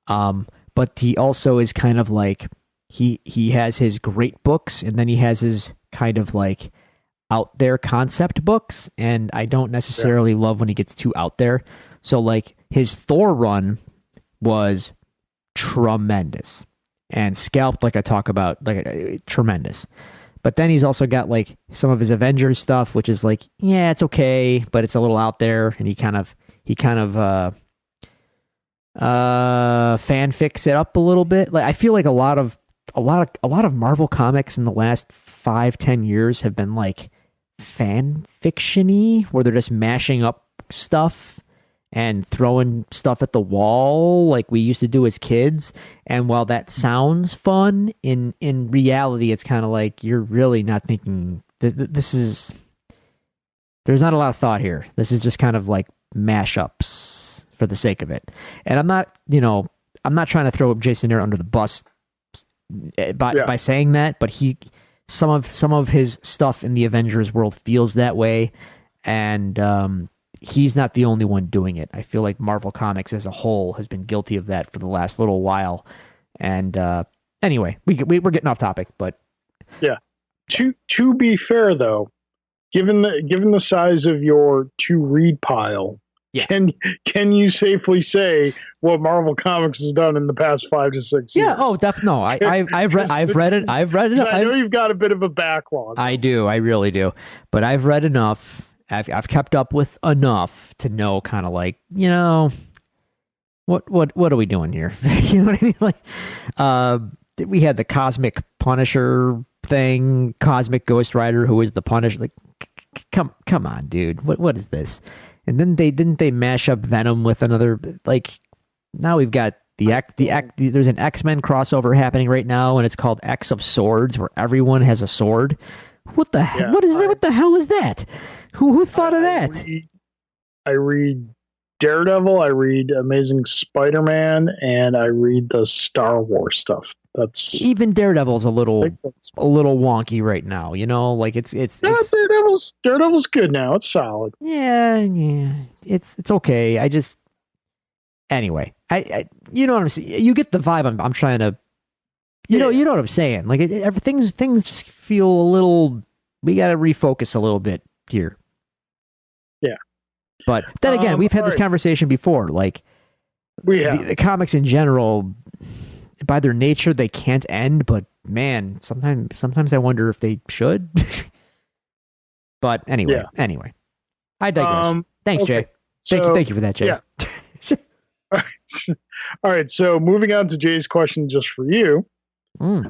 But he also is kind of like he has his great books, and then he has his kind of like out there concept books, and I don't necessarily love when he gets too out there. So like his Thor run was tremendous, and Scalped, like I talk about, tremendous. But then he's also got like some of his Avengers stuff, which is like, yeah, it's okay, but it's a little out there, and he kind of fanfics it up a little bit. Like I feel like a lot of Marvel comics in the last 5-10 years have been like fan fiction-y, where they're just mashing up stuff and throwing stuff at the wall like we used to do as kids. And while that sounds fun, in reality, it's kind of like you're really not thinking. There's not a lot of thought here. This is just kind of like mashups for the sake of it. And I'm not trying to throw Jason Aaron under the bus by saying that, but some of his stuff in the Avengers world feels that way, and he's not the only one doing it. I feel like Marvel Comics as a whole has been guilty of that for the last little while. And anyway, we're getting off topic, but yeah. To be fair, though, given the size of your to read pile, can you safely say what Marvel Comics has done in the past 5 to 6 years? Yeah. Oh, definitely. No, I've read it. I know you've got a bit of a backlog. I do. I really do. But I've read enough. I've kept up with enough to know kind of like, what are we doing here? You know what I mean? Like, we had the Cosmic Punisher thing, Cosmic Ghost Rider, who is the Punisher. Like, come on, dude. What is this? And then didn't they mash up Venom with another, like, now we've got there's an X-Men crossover happening right now, and it's called X of Swords, where everyone has a sword. What the hell? What is that? What the hell is that? Who thought of that? I read Daredevil, I read Amazing Spider-Man, and I read the Star Wars stuff. That's even Daredevil's a little wonky right now. Like it's Daredevil's good now. It's solid. Yeah, it's okay. Anyway, I you know what I'm saying. You get the vibe I'm trying to. You know what I'm saying. Like things just feel a little. We got to refocus a little bit here. Yeah. But then again, we've had this conversation before. Like, we have the comics in general. by their nature they can't end, but man, sometimes I wonder if they should. But anyway, I digress. Thanks, okay. Jay. Thank you for that, Jay. Yeah. All right. So moving on to Jay's question, just for you. We're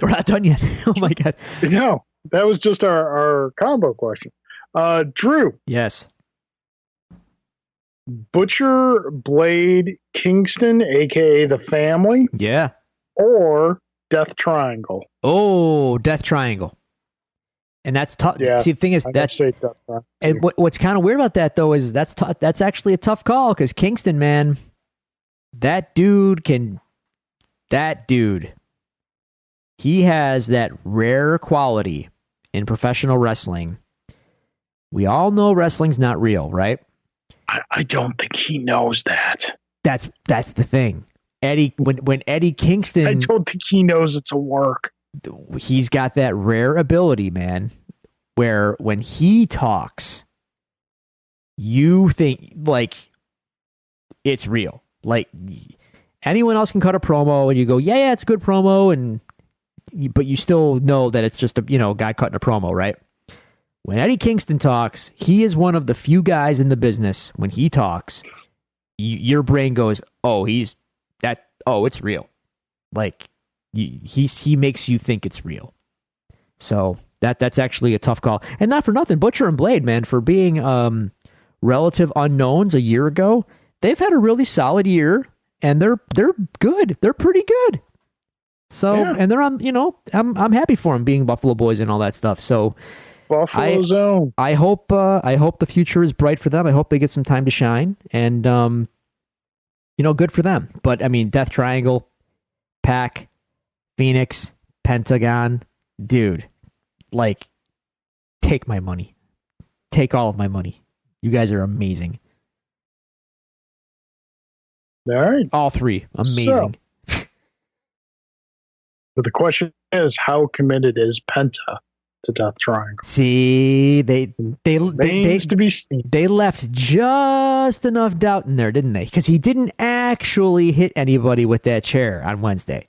not done yet. Oh my god. No, that was just our combo question. Drew. Yes. Butcher Blade Kingston, aka the Family. Yeah. Or Death Triangle. Oh, Death Triangle. And that's tough. Yeah, see, the thing is that, and what's kind of weird about that though is that's actually a tough call, because Kingston, man, that dude, he has that rare quality in professional wrestling. We all know wrestling's not real, right? I don't think he knows that. That's the thing. Eddie, when Eddie Kingston, I don't think he knows it's a work. He's got that rare ability, man, where when he talks, you think like it's real. Like anyone else can cut a promo and you go, yeah, it's a good promo, but you still know that it's just a guy cutting a promo, right? When Eddie Kingston talks, he is one of the few guys in the business. When he talks, your brain goes, it's real. Like he makes you think it's real. So that's actually a tough call. And not for nothing, Butcher and Blade, man, for being relative unknowns a year ago, they've had a really solid year, and they're good. They're pretty good. So and they're on. I'm happy for them being Buffalo Boys and all that stuff. So Buffalo Zone. I hope the future is bright for them. I hope they get some time to shine, and good for them. But I mean, Death Triangle, Pac, Phoenix, Pentagon, dude, like, take my money. Take all of my money. You guys are amazing. All right. All three. Amazing. But the question is, how committed is Penta to Death Triangle? See, they to be seen. They left just enough doubt in there, didn't they? Because he didn't actually hit anybody with that chair on Wednesday.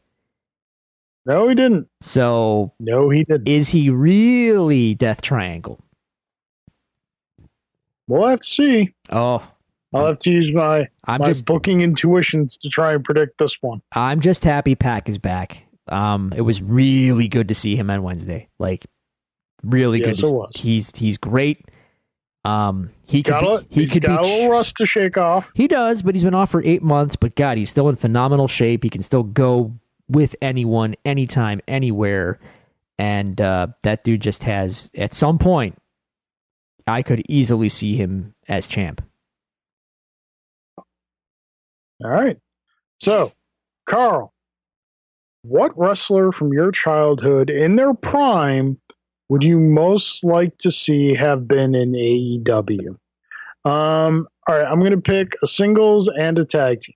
No, he didn't. So, no, he didn't. Is he really Death Triangle? We'll have to see. Oh, I'll have to use my booking intuitions to try and predict this one. I'm just happy Pac is back. It was really good to see him on Wednesday. Like, really good. Yes, it was. He's great. He's got a little rust to shake off. He does, but he's been off for 8 months. But God, he's still in phenomenal shape. He can still go with anyone, anytime, anywhere. And that dude just has, at some point, I could easily see him as champ. All right. So, Carl, what wrestler from your childhood in their prime would you most like to see have been in AEW? All right, I'm going to pick a singles and a tag team.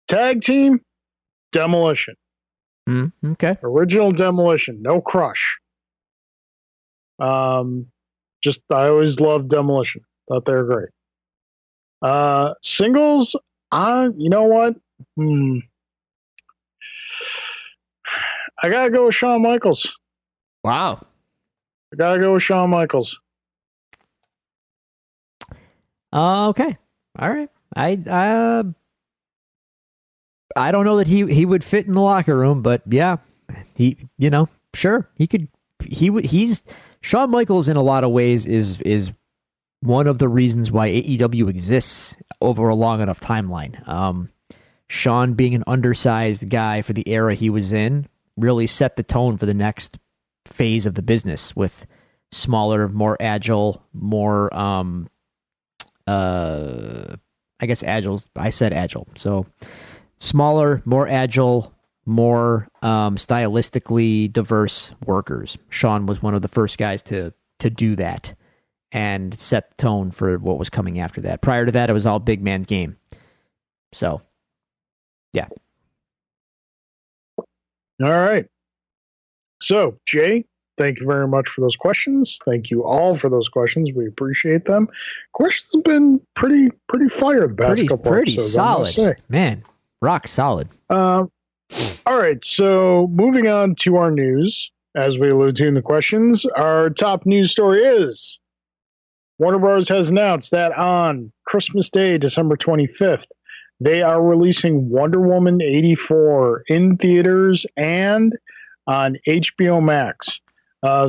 Tag team, Demolition. Okay. Original Demolition, no Crush. I always loved Demolition. Thought they were great. Singles, you know what? I gotta go with Shawn Michaels. Wow. I gotta go with Shawn Michaels. Okay. All right. I don't know that he would fit in the locker room, but yeah, sure, he could. He's Shawn Michaels in a lot of ways is one of the reasons why AEW exists over a long enough timeline. Shawn being an undersized guy for the era he was in really set the tone for the next phase of the business with smaller, more agile, more I guess agile. I said agile. So smaller, more agile, more stylistically diverse workers. Shawn was one of the first guys to do that and set the tone for what was coming after that. Prior to that, it was all big man's game. So, yeah. All right. So, Jay, thank you very much for those questions. Thank you all for those questions. We appreciate them. Questions have been pretty fire the past couple pretty episodes, solid, man. Rock solid. All right, so moving on to our news, as we alluded to in the questions, our top news story is Warner Bros. Has announced that on Christmas Day, December 25th, they are releasing Wonder Woman 84 in theaters and on HBO Max.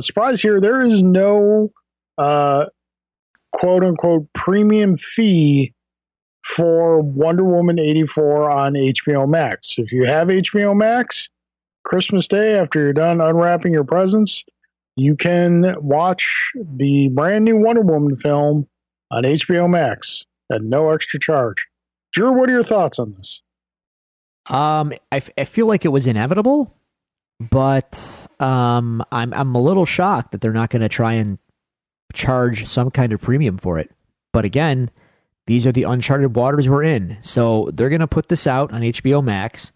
Surprise here, there is no quote-unquote premium fee for Wonder Woman 84 on HBO Max. If you have HBO Max, Christmas Day, after you're done unwrapping your presents, you can watch the brand new Wonder Woman film on HBO Max at no extra charge. Drew, what are your thoughts on this? I feel like it was inevitable, but I'm a little shocked that they're not going to try and charge some kind of premium for it. But again, these are the uncharted waters we're in. So they're going to put this out on HBO Max,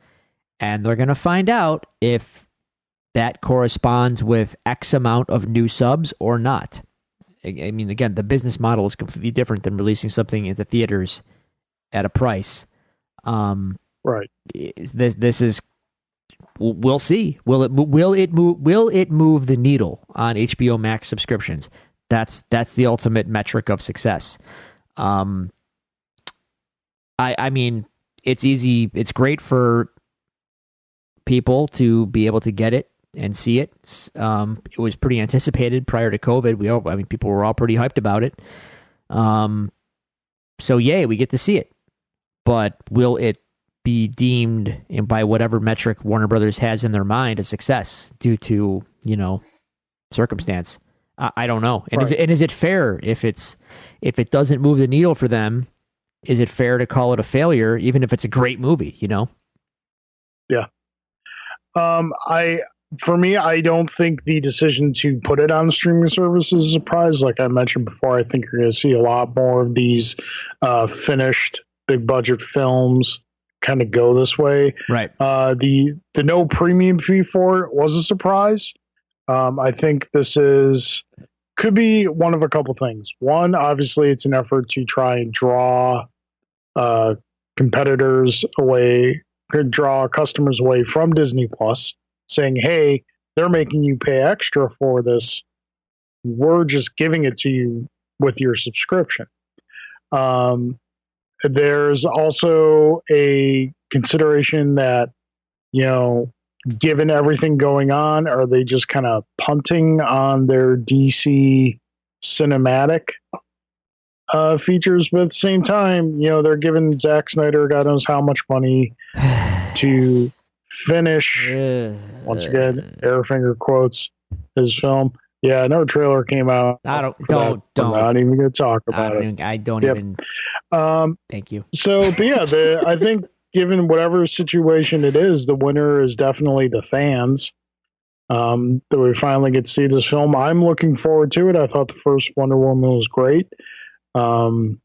and they're going to find out if that corresponds with X amount of new subs or not. I mean, again, the business model is completely different than releasing something into theaters at a price. Right. This is. We'll see. Will it move the needle on HBO Max subscriptions? That's the ultimate metric of success. I mean, it's easy. It's great for people to be able to get it and see it. It was pretty anticipated prior to COVID. People were all pretty hyped about it. So yay, we get to see it. But will it be deemed by whatever metric Warner Brothers has in their mind a success due to, circumstance? I don't know. And right. Is it fair if it doesn't move the needle for them? Is it fair to call it a failure, even if it's a great movie? Yeah. For me, I don't think the decision to put it on the streaming service is a surprise. Like I mentioned before, I think you're going to see a lot more of these finished big budget films kind of go this way. Right. The no premium fee for it was a surprise. I think this could be one of a couple things. One, obviously, it's an effort to try and draw competitors away, could draw customers away from Disney Plus, saying, hey, they're making you pay extra for this. We're just giving it to you with your subscription. There's also a consideration that, given everything going on, are they just kind of punting on their DC cinematic features? But at the same time, they're giving Zack Snyder God knows how much money to finish, once again, air finger quotes, his film. Yeah, no trailer came out. Don't. I'm not even going to talk about it. I don't Yep. even. Thank you. So, but yeah, I think given whatever situation it is, the winner is definitely the fans. That we finally get to see this film. I'm looking forward to it. I thought the first Wonder Woman was great. And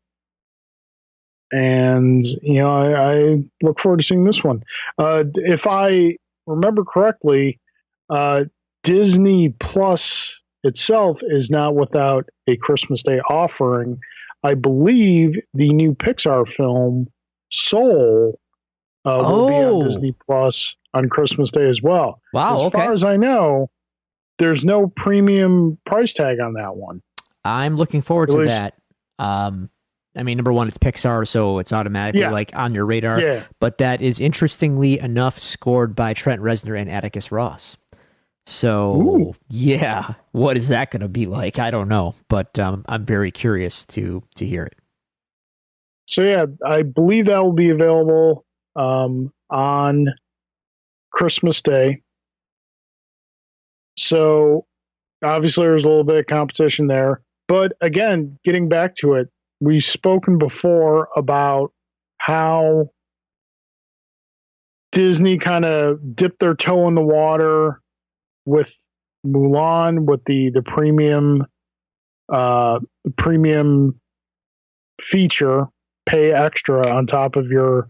I look forward to seeing this one. If I remember correctly, Disney Plus itself is not without a Christmas Day offering. I believe the new Pixar film Soul will be on Disney Plus on Christmas Day as well. Wow. As far as I know, there's no premium price tag on that one. I'm looking forward to that. Number one, it's Pixar, so it's automatically on your radar. Yeah. But that is interestingly enough scored by Trent Reznor and Atticus Ross. So yeah, what is that going to be like? I don't know, but I'm very curious to hear it. So yeah, I believe that will be available on Christmas Day. So obviously there's a little bit of competition there. But again, getting back to it, we've spoken before about how Disney kind of dipped their toe in the water with Mulan, with the premium feature, pay extra on top of your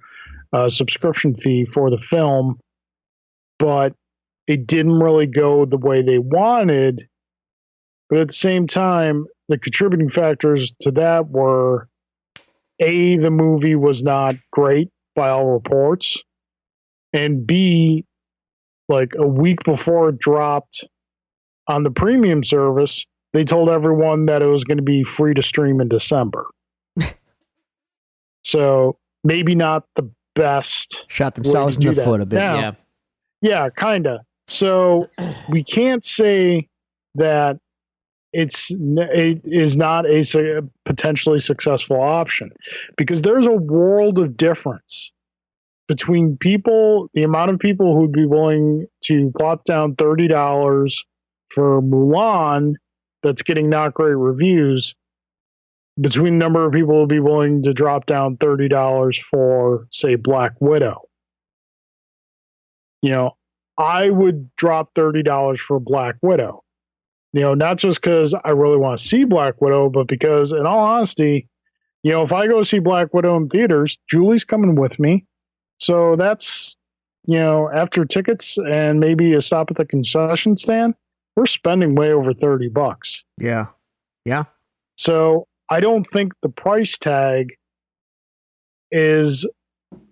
subscription fee for the film, but it didn't really go the way they wanted. But at the same time, the contributing factors to that were, A, the movie was not great by all reports. and B, like a week before it dropped on the premium service, they told everyone that it was going to be free to stream in December. So maybe not the best. Shot themselves in the foot a bit. Now, yeah, kind of. So we can't say that it is not a potentially successful option, because there's a world of difference between people, the amount of people who'd be willing to plop down $30 for Mulan that's getting not great reviews, between the number of people who would be willing to drop down $30 for, say, Black Widow. You know, I would drop $30 for Black Widow. You know, not just because I really want to see Black Widow, but because, in all honesty, you know, if I go see Black Widow in theaters, Julie's coming with me. So that's, you know, after tickets and maybe a stop at the concession stand, we're spending way over $30. Yeah. Yeah. So I don't think the price tag is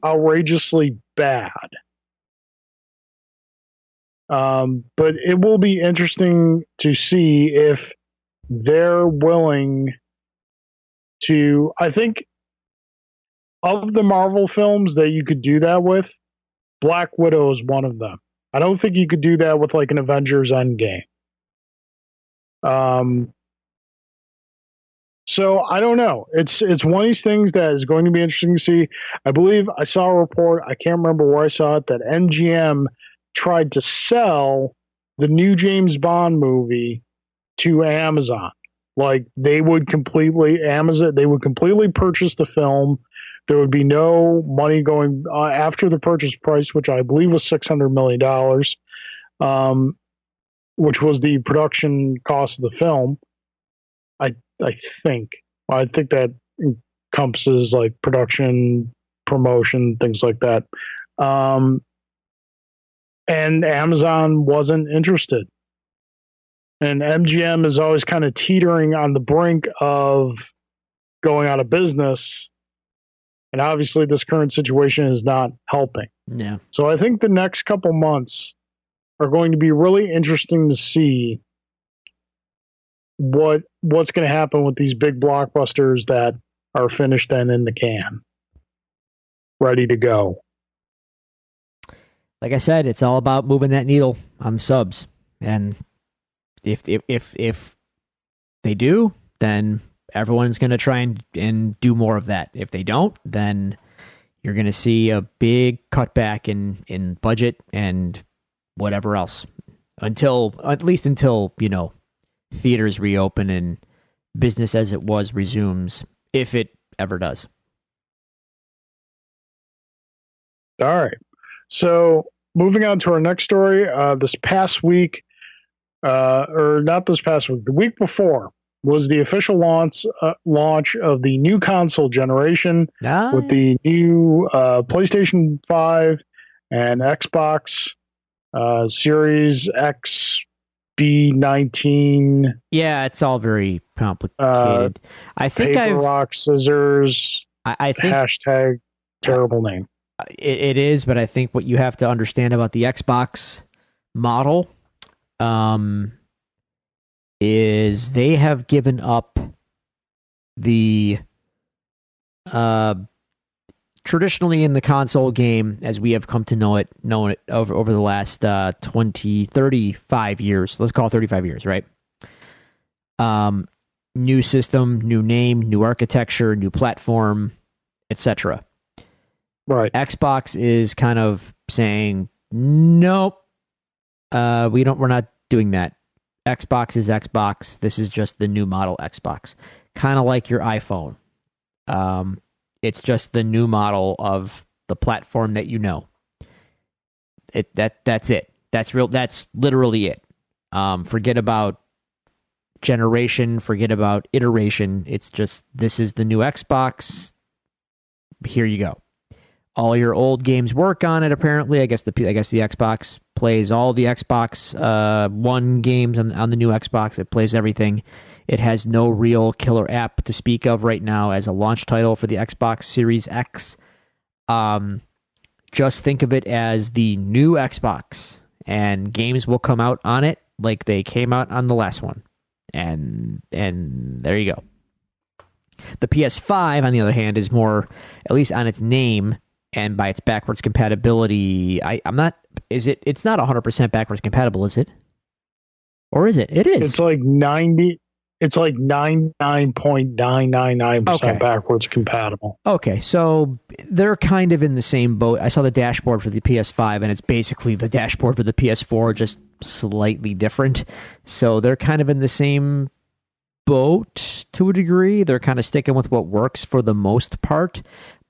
outrageously bad. But it will be interesting to see if they're willing to. I think of the Marvel films that you could do that with, Black Widow is one of them. I don't think you could do that with like an Avengers Endgame. So I don't know. It's one of these things that is going to be interesting to see. I believe I saw a report, I can't remember where I saw it, that MGM tried to sell the new James Bond movie to Amazon. Like they would completely purchase the film. There would be no money going after the purchase price, which I believe was $600 million, which was the production cost of the film. I think that encompasses like production, promotion, things like that. And Amazon wasn't interested. And MGM is always kind of teetering on the brink of going out of business. And obviously this current situation is not helping. Yeah. So I think the next couple months are going to be really interesting to see what's going to happen with these big blockbusters that are finished and in the can, ready to go. Like I said, it's all about moving that needle on the subs, and if they do, then everyone's going to try and do more of that. If they don't, then you're going to see a big cutback in budget and whatever else until you know, theaters reopen and business as it was resumes, if it ever does. All right. So moving on to our next story, this past week, or not this past week, the week before was the official launch of the new console generation with the new PlayStation 5 and Xbox Series X B19. Yeah, it's all very complicated. I think paper, rock, scissors. I think hashtag terrible name. It is, but I think what you have to understand about the Xbox model is they have given up the traditionally in the console game, as we have come to know it over the last 35 years. Let's call it 35 years, right? New system, new name, new architecture, new platform, etc. Right. Xbox is kind of saying, nope, we're not doing that. Xbox is Xbox. This is just the new model Xbox. Kind of like your iPhone. It's just the new model of the platform that you know. That's it. That's literally it. Forget about generation, forget about iteration. It's just, this is the new Xbox. Here you go. All your old games work on it, apparently. I guess the Xbox plays all the Xbox One games on the new Xbox. It plays everything. It has no real killer app to speak of right now as a launch title for the Xbox Series X. just think of it as the new Xbox, and games will come out on it like they came out on the last one. And there you go. The PS5, on the other hand, is more, at least on its name and by its backwards compatibility. It's not 100% backwards compatible, is it? Or is it? It is. It's like 90. It's like 99.999% backwards compatible. Okay, so they're kind of in the same boat. I saw the dashboard for the PS5, and it's basically the dashboard for the PS4, just slightly different. So they're kind of in the same boat to a degree. They're kind of sticking with what works for the most part.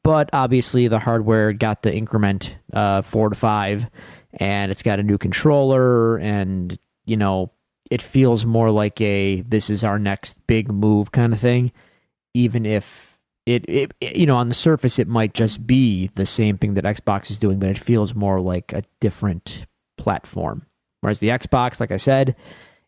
But obviously, the hardware got the increment 4 to 5, and it's got a new controller, and, you know, it feels more like this is our next big move kind of thing, even if it you know, on the surface it might just be the same thing that Xbox is doing, but it feels more like a different platform. Whereas the Xbox, like I said,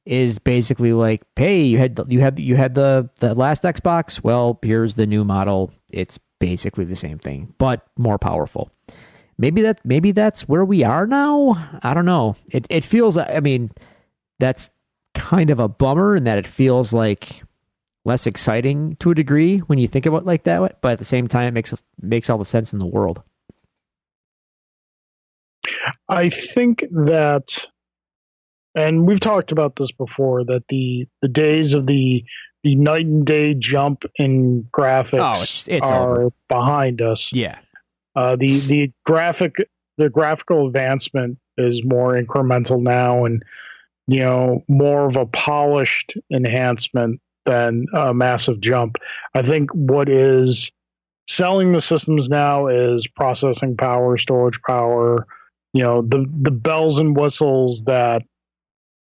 is basically like, hey, you had the last Xbox, well, here's the new model. It's basically the same thing, but more powerful. Maybe that's where we are now. I don't know. It feels, I mean, that's kind of a bummer in that it feels like less exciting to a degree when you think about it like that, but at the same time it makes all the sense in the world. I think that, and we've talked about this before, that the days of the night and day jump in graphics it's are over. behind us. Yeah. The graphical advancement is more incremental now, and, you know, more of a polished enhancement than a massive jump. I think what is selling the systems now is processing power, storage power, you know, the bells and whistles that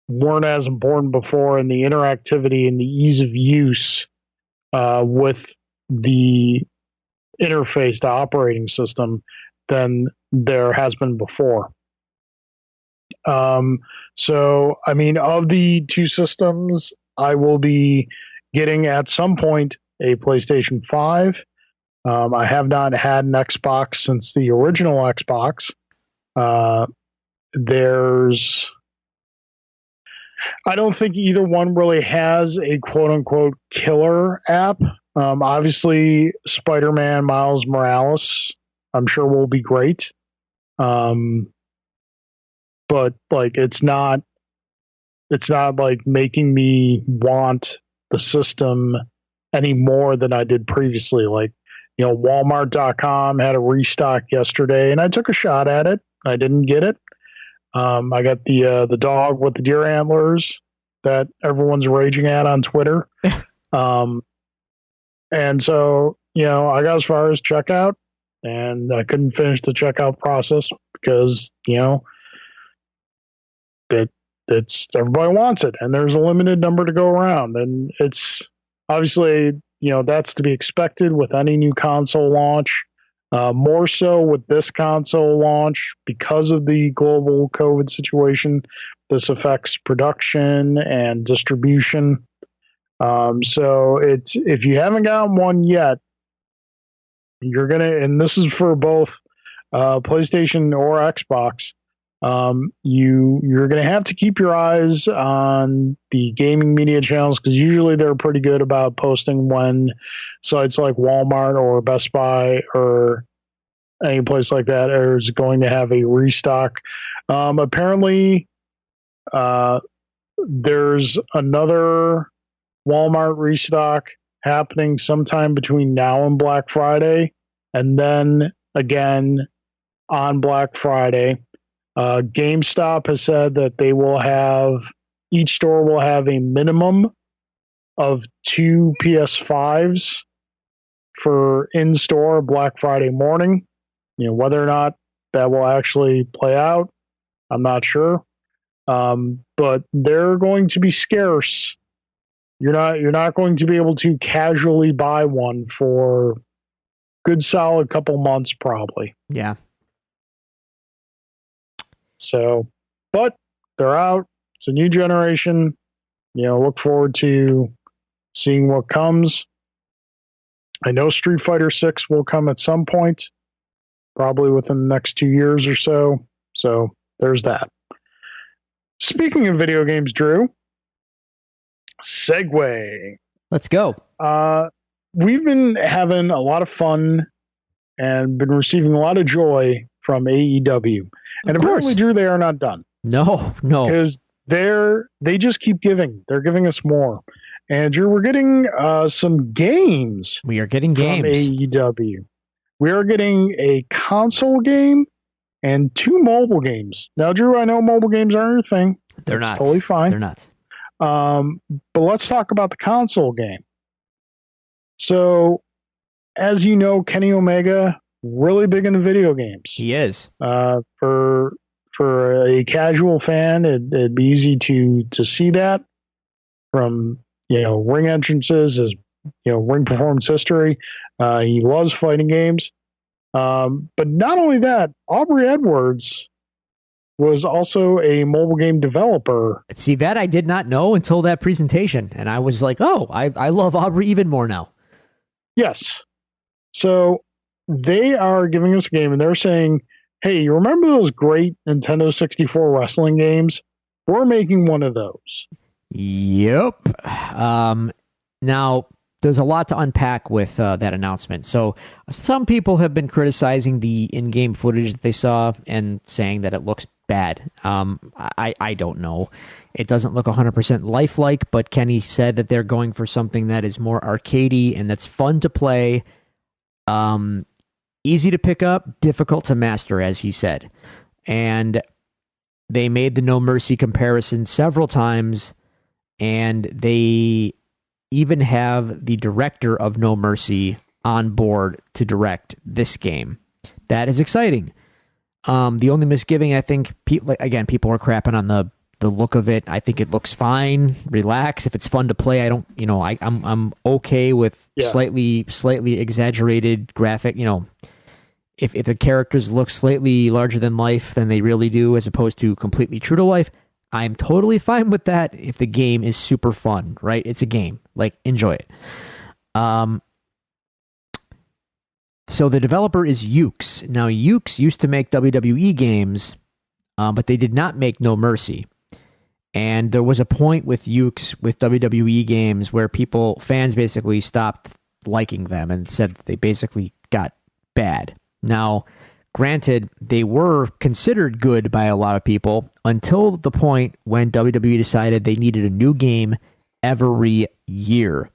weren't as important before, and the interactivity and the ease of use with the interface to operating system than there has been before. So, I mean, of the two systems, I will be getting at some point a PlayStation 5. I have not had an Xbox since the original Xbox. I don't think either one really has a quote unquote killer app. Obviously, Spider-Man Miles Morales, I'm sure will be great. But like, it's not like making me want the system any more than I did previously. Like, you know, Walmart.com had a restock yesterday, and I took a shot at it. I didn't get it. I got the dog with the deer antlers that everyone's raging at on Twitter. And so, you know, I got as far as checkout, and I couldn't finish the checkout process because, you know, it's everybody wants it, and there's a limited number to go around, and it's obviously, you know, that's to be expected with any new console launch. More so with this console launch because of the global COVID situation. This affects production and distribution. So if you haven't gotten one yet, you're gonna, and this is for both PlayStation or Xbox. You're going to have to keep your eyes on the gaming media channels, because usually they're pretty good about posting when sites like Walmart or Best Buy or any place like that is going to have a restock. Apparently, there's another Walmart restock happening sometime between now and Black Friday, and then again on Black Friday. GameStop has said that each store will have a minimum of 2 PS5s for in-store Black Friday morning. You know, whether or not that will actually play out, I'm not sure. But they're going to be scarce. You're not going to be able to casually buy one for good solid couple months probably. Yeah. So, but they're out. It's a new generation. You know, look forward to seeing what comes. I know Street Fighter 6 will come at some point. probably within the next 2 years or so. So there's that. Speaking of video games, Drew, segue. Let's go. We've been having a lot of fun and been receiving a lot of joy from AEW. And apparently, Drew, they are not done. No. Because they just keep giving. They're giving us more. And Drew, we're getting some games. We are getting games from AEW. We are getting a console game and 2 mobile games. Now, Drew, I know mobile games aren't your thing. They're not. Totally fine. They're not. But let's talk about the console game. So, as you know, Kenny Omega, really big into video games. He is. For a casual fan, it'd be easy to see that from, ring entrances, his, ring performance history. He loves fighting games. But not only that, Aubrey Edwards was also a mobile game developer. See, that I did not know until that presentation. And I was like, oh, I love Aubrey even more now. Yes. So they are giving us a game and they're saying, hey, you remember those great Nintendo 64 wrestling games? We're making one of those. Yep. Now, there's a lot to unpack with that announcement. So some people have been criticizing the in-game footage that they saw and saying that it looks bad. I don't know. It doesn't look 100% lifelike, but Kenny said that they're going for something that is more arcadey and that's fun to play, easy to pick up, difficult to master, as he said. And they made the No Mercy comparison several times, and they even have the director of No Mercy on board to direct this game. That is exciting. The only misgiving, I think, people are crapping on the look of it. I think it looks fine. Relax. If it's fun to play, I'm okay with slightly exaggerated graphic. If the characters look slightly larger than life than they really do, as opposed to completely true to life, I'm totally fine with that if the game is super fun, right? It's a game. Enjoy it. So the developer is Yuke's. Now, Yuke's used to make WWE games, but they did not make No Mercy. And there was a point with Yuke's, with WWE games, where fans basically stopped liking them and said that they basically got bad. Now, granted, they were considered good by a lot of people until the point when WWE decided they needed a new game every year.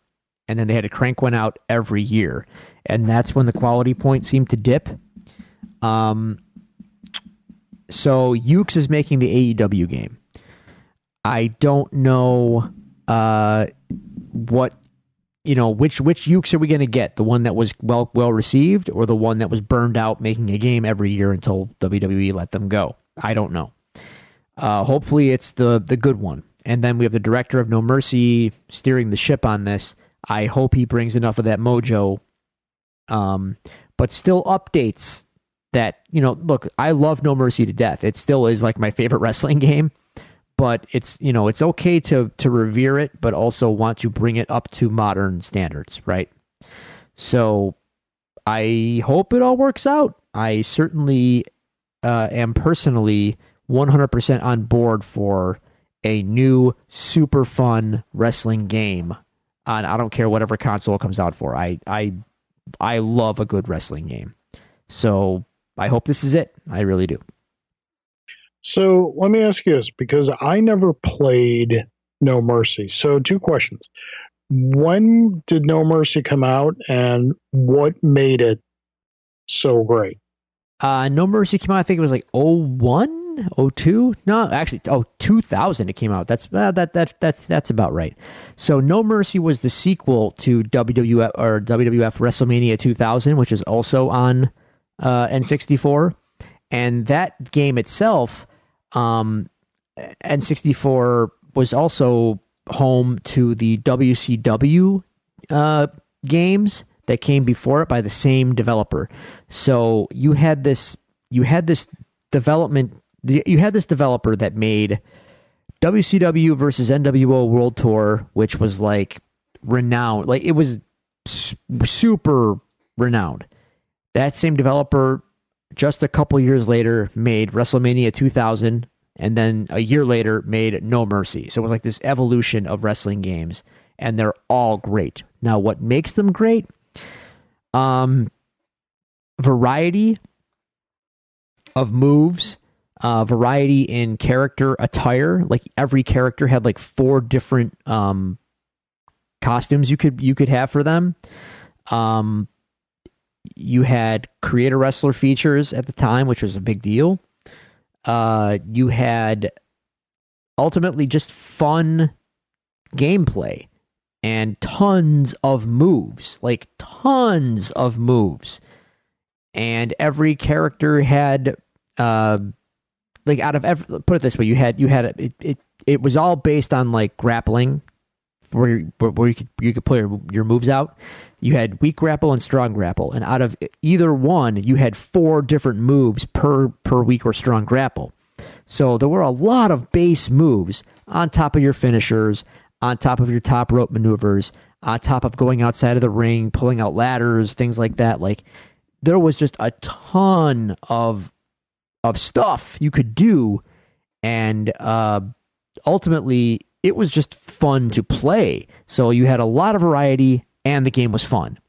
And then they had to crank one out every year. And that's when the quality point seemed to dip. So Yuke's is making the AEW game. I don't know which Yuke's are we going to get? The one that was well received, or the one that was burned out making a game every year until WWE let them go? I don't know. Hopefully it's the good one. And then we have the director of No Mercy steering the ship on this. I hope he brings enough of that mojo, but still updates that, look, I love No Mercy to death. It still is my favorite wrestling game, but it's okay to revere it, but also want to bring it up to modern standards, right? So I hope it all works out. I certainly am personally 100% on board for a new super fun wrestling game. And I don't care whatever console it comes out for. I love a good wrestling game. So I hope this is it. I really do. So let me ask you this, because I never played No Mercy. So 2 questions. When did No Mercy come out, and what made it so great? No Mercy came out, I think it was 01? 02? No, actually, 2000 it came out. That's about right. So No Mercy was the sequel to WWF WrestleMania 2000, which is also on N64. And that game itself, N64 was also home to the WCW games that came before it by the same developer. So you had this developer that made WCW versus NWO World Tour, which was renowned. It was super renowned. That same developer just a couple years later made WrestleMania 2000, and then a year later made No Mercy. So it was like this evolution of wrestling games, and they're all great. Now, what makes them great? Variety of moves, variety in character attire. Like every character had like 4 different costumes you could have for them. You had creator wrestler features at the time, which was a big deal. You had ultimately just fun gameplay and tons of moves, like tons of moves. And every character had, like out of every, put it this way, you had it was all based on like grappling, where you could play your moves out. You had weak grapple and strong grapple, and out of either one, you had 4 different moves per weak or strong grapple. So there were a lot of base moves on top of your finishers, on top of your top rope maneuvers, on top of going outside of the ring, pulling out ladders, things like that. Like there was just a ton of stuff you could do, and ultimately it was just fun to play. So you had a lot of variety, and the game was fun.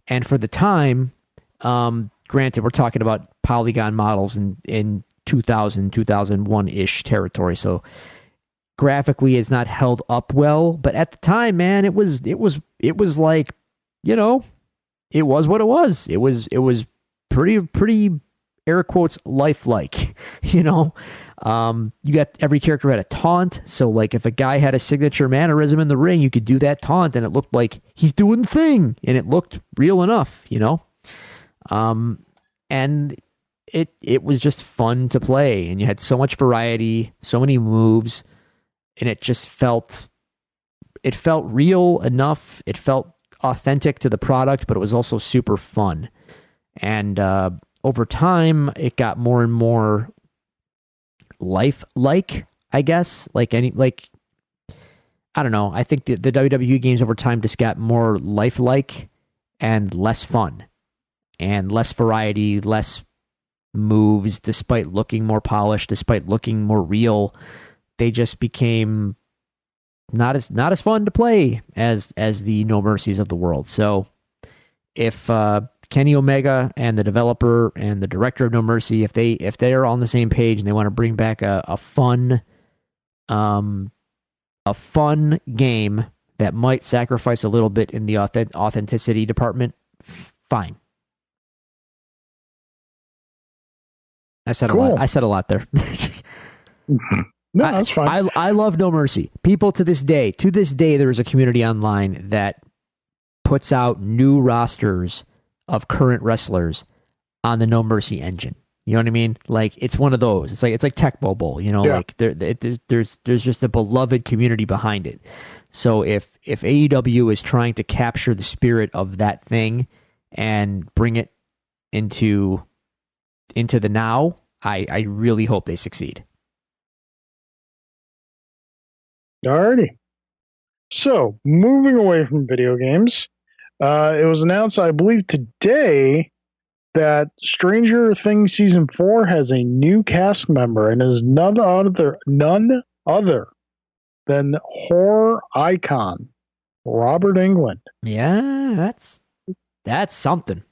And for the time, granted, we're talking about polygon models in 2000, 2001-ish territory, so graphically it's not held up well. But at the time, man, it was like, you know, it was what it was. It was pretty air quotes lifelike, you know. You got every character had a taunt, so like if a guy had a signature mannerism in the ring, you could do that taunt and it looked like he's doing the thing, and it looked real enough, you know. And it was just fun to play, and you had so much variety, so many moves, and it just felt real enough. It felt authentic to the product, but it was also super fun. And over time, it got more and more lifelike, I guess. I don't know. I think the WWE games over time just got more lifelike and less fun and less variety, less moves, despite looking more polished, despite looking more real. They just became not as fun to play as the No Mercies of the world. So if Kenny Omega and the developer and the director of No Mercy, if they are on the same page and they want to bring back a fun game that might sacrifice a little bit in the authenticity department, fine. I said a lot. I said a lot there. No, that's fine. I love No Mercy. People to this day, there is a community online that puts out new rosters of current wrestlers on the No Mercy engine. You know what I mean? Like it's one of those. It's like Tecmo Bowl. You know, like there's just a beloved community behind it. So if AEW is trying to capture the spirit of that thing and bring it into the now, I really hope they succeed. Alrighty. So, moving away from video games, it was announced, I believe, today that Stranger Things Season 4 has a new cast member, and is none other than horror icon Robert Englund. Yeah, that's something.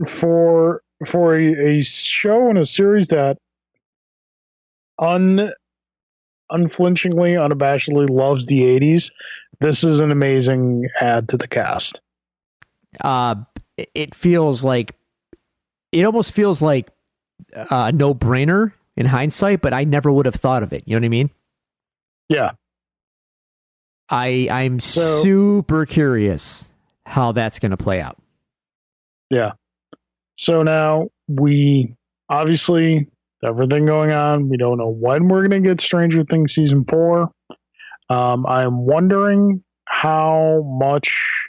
For a show and a series that unflinchingly, unabashedly loves the 80s, this is an amazing add to the cast. It almost feels like a no-brainer in hindsight, but I never would have thought of it. You know what I mean? Yeah. I'm super curious how that's going to play out. Yeah. So now we obviously, everything going on, we don't know when we're going to get Stranger Things Season 4. I'm wondering how much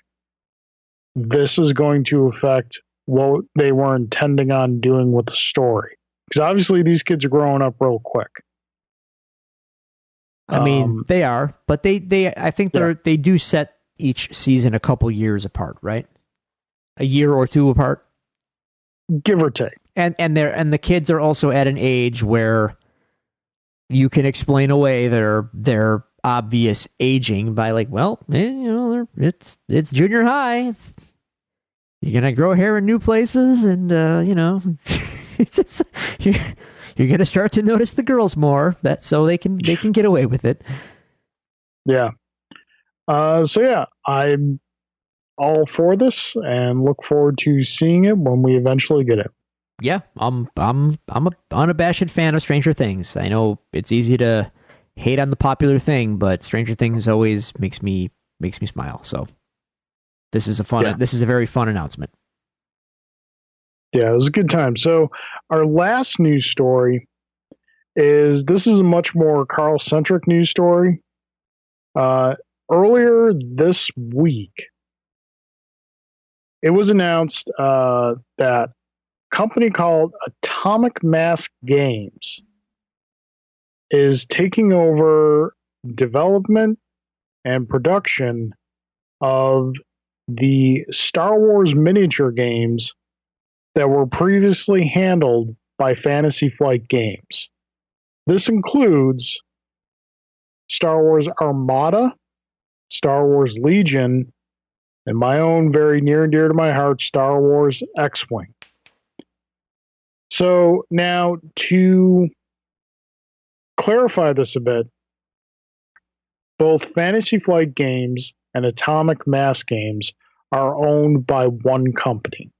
this is going to affect what they were intending on doing with the story. Because obviously these kids are growing up real quick. I mean, they are, but I think they do set each season a couple years apart, right? A year or two apart? Give or take. and the kids are also at an age where you can explain away their obvious aging by like, well, it's junior high. You're gonna grow hair in new places, and it's just, you're gonna start to notice the girls more. That so they can get away with it. Yeah. So yeah, I'm all for this and look forward to seeing it when we eventually get it. Yeah, I'm an unabashed fan of Stranger Things. I know it's easy to hate on the popular thing, but Stranger Things always makes me smile. So this is a very fun announcement. Yeah, it was a good time. So our last news story is a much more Carl-centric news story. Earlier this week, it was announced that a company called Atomic Mass Games is taking over development and production of the Star Wars miniature games that were previously handled by Fantasy Flight Games. This includes Star Wars Armada, Star Wars Legion, and my own very near and dear to my heart, Star Wars X-Wing. So now to clarify this a bit, both Fantasy Flight Games and Atomic Mass Games are owned by one company.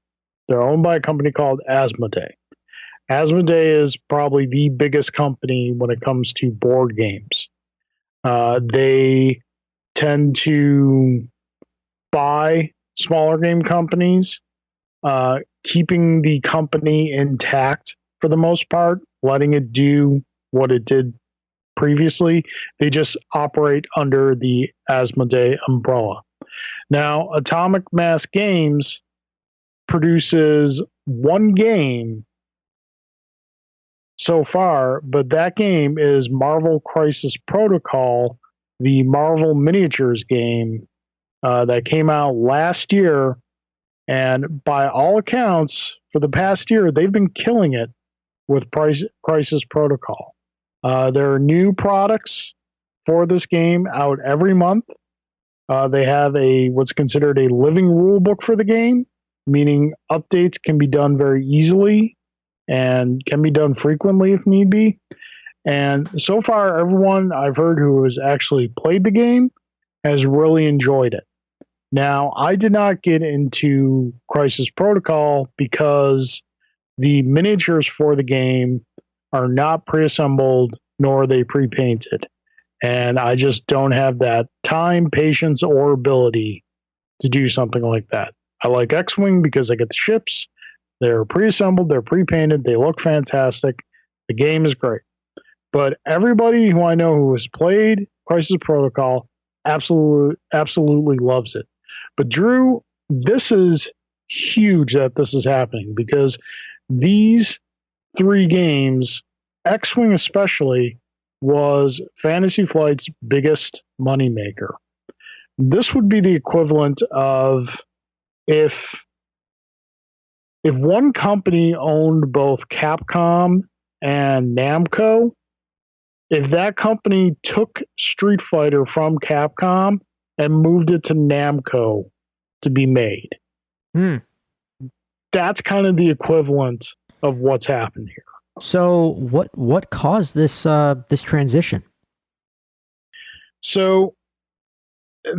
They're owned by a company called Asmodee. Asmodee is probably the biggest company when it comes to board games. They tend to buy smaller game companies, keeping the company intact for the most part, letting it do what it did previously. They just operate under the Asmodee umbrella. Now, Atomic Mass Games produces one game so far, but that game is Marvel Crisis Protocol, the Marvel Miniatures game that came out last year. And by all accounts, for the past year, they've been killing it with Crisis Protocol. There are new products for this game out every month. They have what's considered a living rule book for the game, meaning updates can be done very easily and can be done frequently if need be. And so far, everyone I've heard who has actually played the game has really enjoyed it. Now, I did not get into Crisis Protocol because the miniatures for the game are not pre-assembled nor are they pre-painted. And I just don't have that time, patience, or ability to do something like that. I like X-Wing because I get the ships. They're pre-assembled, they're pre-painted, they look fantastic. The game is great. But everybody who I know who has played Crisis Protocol absolutely loves it. But Drew, this is huge that this is happening because these three games, X-Wing especially, was Fantasy Flight's biggest moneymaker. This would be the equivalent of if one company owned both Capcom and Namco, if that company took Street Fighter from Capcom and moved it to Namco to be made. That's kind of the equivalent of what's happened here. So what caused this transition? So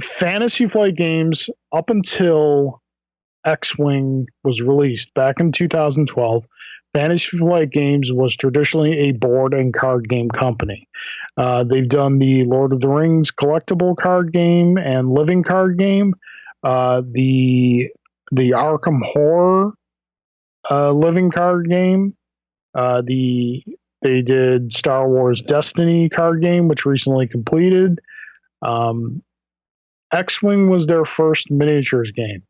Fantasy Flight Games, up until X-Wing was released back in 2012, Fantasy Flight Games was traditionally a board and card game company. They've done the Lord of the Rings collectible card game and living card game, the Arkham Horror living card game. They did Star Wars Destiny card game, which recently completed. X-Wing was their first miniatures game,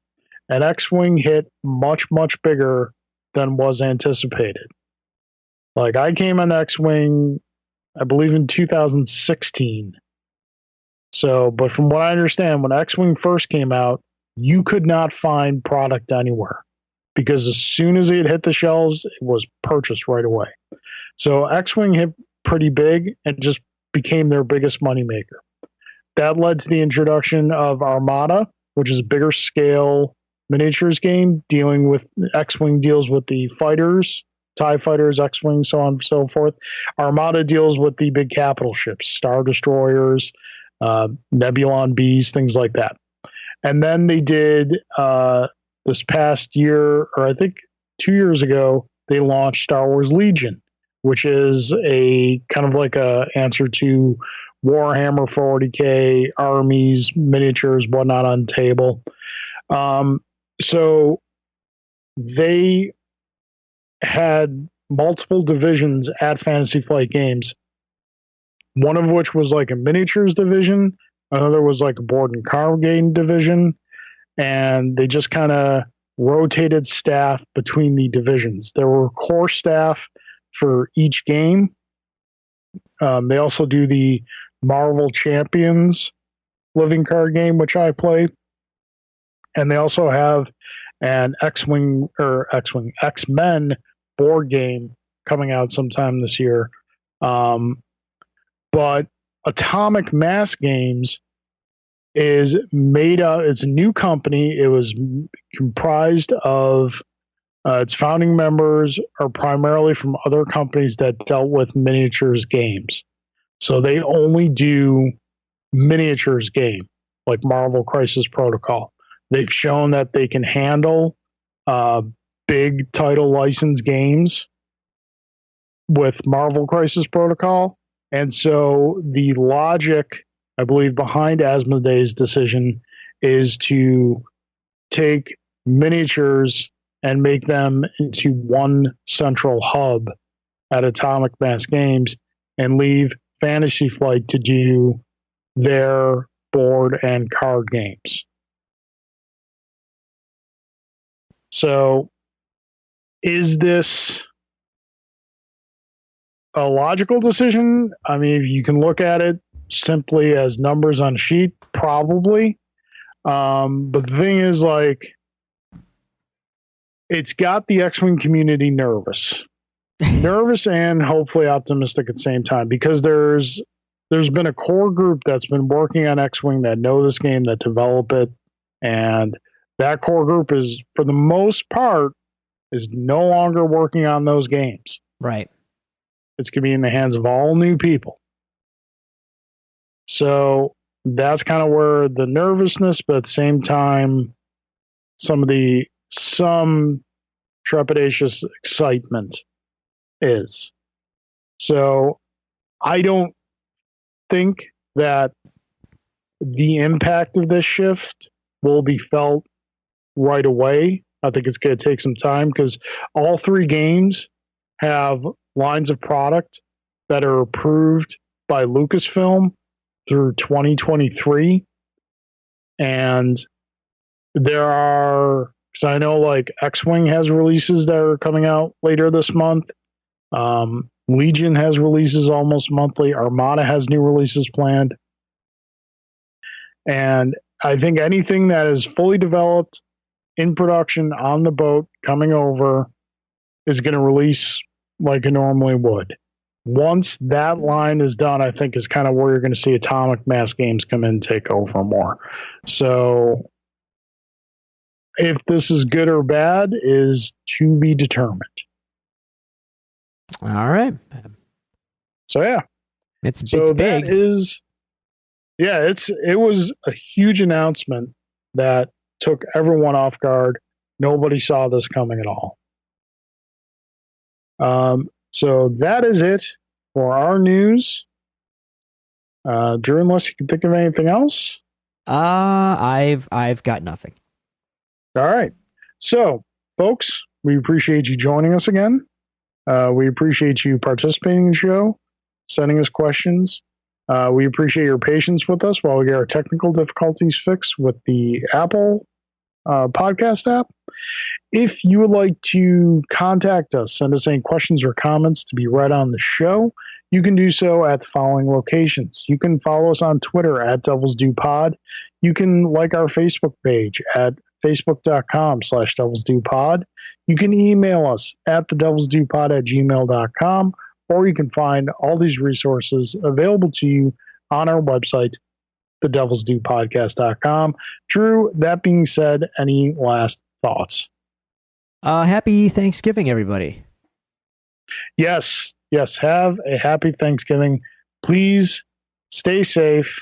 and X-Wing hit much, much bigger than was anticipated. Like, I came on X-Wing, I believe, in 2016. So, but from what I understand, when X-Wing first came out, you could not find product anywhere. because as soon as it hit the shelves, it was purchased right away. So X-Wing hit pretty big and just became their biggest moneymaker. That led to the introduction of Armada, which is a bigger scale miniatures game dealing with X-Wing deals with the fighters, TIE fighters, X-Wing, so on and so forth. Armada deals with the big capital ships, Star Destroyers, Nebulon Bs, things like that. And then they did this past year, or I think 2 years ago, they launched Star Wars Legion, which is a kind of like a answer to Warhammer 40K, armies, miniatures, whatnot on table. So they had multiple divisions at Fantasy Flight Games, one of which was like a miniatures division, another was like a board and card game division, and they just kind of rotated staff between the divisions. There were core staff for each game. They also do the Marvel Champions living card game, which I play. And they also have an X-Men board game coming out sometime this year. But Atomic Mass Games is made up, it's a new company. It was comprised of its founding members are primarily from other companies that dealt with miniatures games. So they only do miniatures game, like Marvel Crisis Protocol. They've shown that they can handle big title license games with Marvel Crisis Protocol. And so the logic, I believe, behind Asmodee's decision is to take miniatures and make them into one central hub at Atomic Mass Games and leave Fantasy Flight to do their board and card games. So is this a logical decision? I mean, you can look at it simply as numbers on a sheet, probably. But the thing is, like, it's got the X-Wing community nervous and hopefully optimistic at the same time, because there's been a core group that's been working on X-Wing that know this game, that develop it, and that core group is, for the most part, is no longer working on those games. Right. It's going to be in the hands of all new people. So that's kind of where the nervousness, but at the same time, some trepidatious excitement is. So I don't think that the impact of this shift will be felt right away. I think it's going to take some time, because all three games have lines of product that are approved by Lucasfilm through 2023. And there are, because I know like X-Wing has releases that are coming out later this month. Legion has releases almost monthly. Armada has new releases planned. And I think anything that is fully developed, in production, on the boat, coming over, is going to release like it normally would. Once that line is done, I think is kind of where you're going to see Atomic Mass Games come in and take over more. So if this is good or bad is to be determined. All right. So yeah. It's big. It was a huge announcement that took everyone off guard. Nobody saw this coming at all. So that is it for our news. Drew, unless you can think of anything else? I've got nothing. All right. So, folks, we appreciate you joining us again. We appreciate you participating in the show, sending us questions. We appreciate your patience with us while we get our technical difficulties fixed with the Apple podcast app. If you would like to contact us, send us any questions or comments to be read on the show, you can do so at the following locations. You can follow us on Twitter at Devils Do Pod. You can like our Facebook page at facebook.com/devilsdupod. You can email us at thedevilsdupod@gmail.com, or you can find all these resources available to you on our website, thedevilsdupodcast.com. Drew, that being said, any last thoughts? Happy Thanksgiving, everybody. Yes, have a happy Thanksgiving. Please stay safe.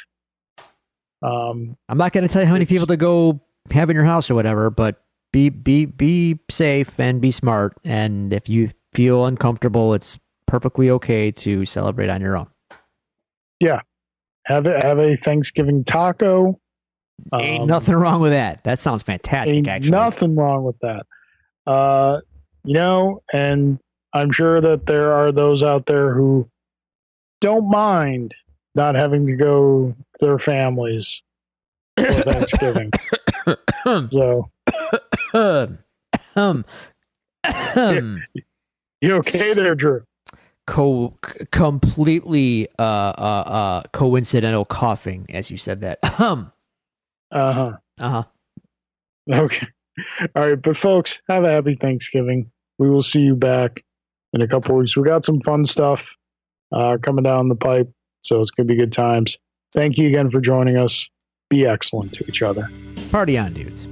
I'm not going to tell you how many people to go have in your house or whatever, but be safe and be smart. And if you feel uncomfortable, it's perfectly okay to celebrate on your own. Yeah. Have a Thanksgiving taco. Ain't nothing wrong with that. That sounds fantastic, actually. Nothing wrong with that. And I'm sure that there are those out there who don't mind not having to go to their families for Thanksgiving. So, you okay there, Drew? Completely coincidental coughing as you said that. Okay. All right, but folks, have a happy Thanksgiving. We will see you back in a couple weeks. We got some fun stuff coming down the pipe, so it's going to be good times. Thank you again for joining us. Be excellent to each other. Party on, dudes.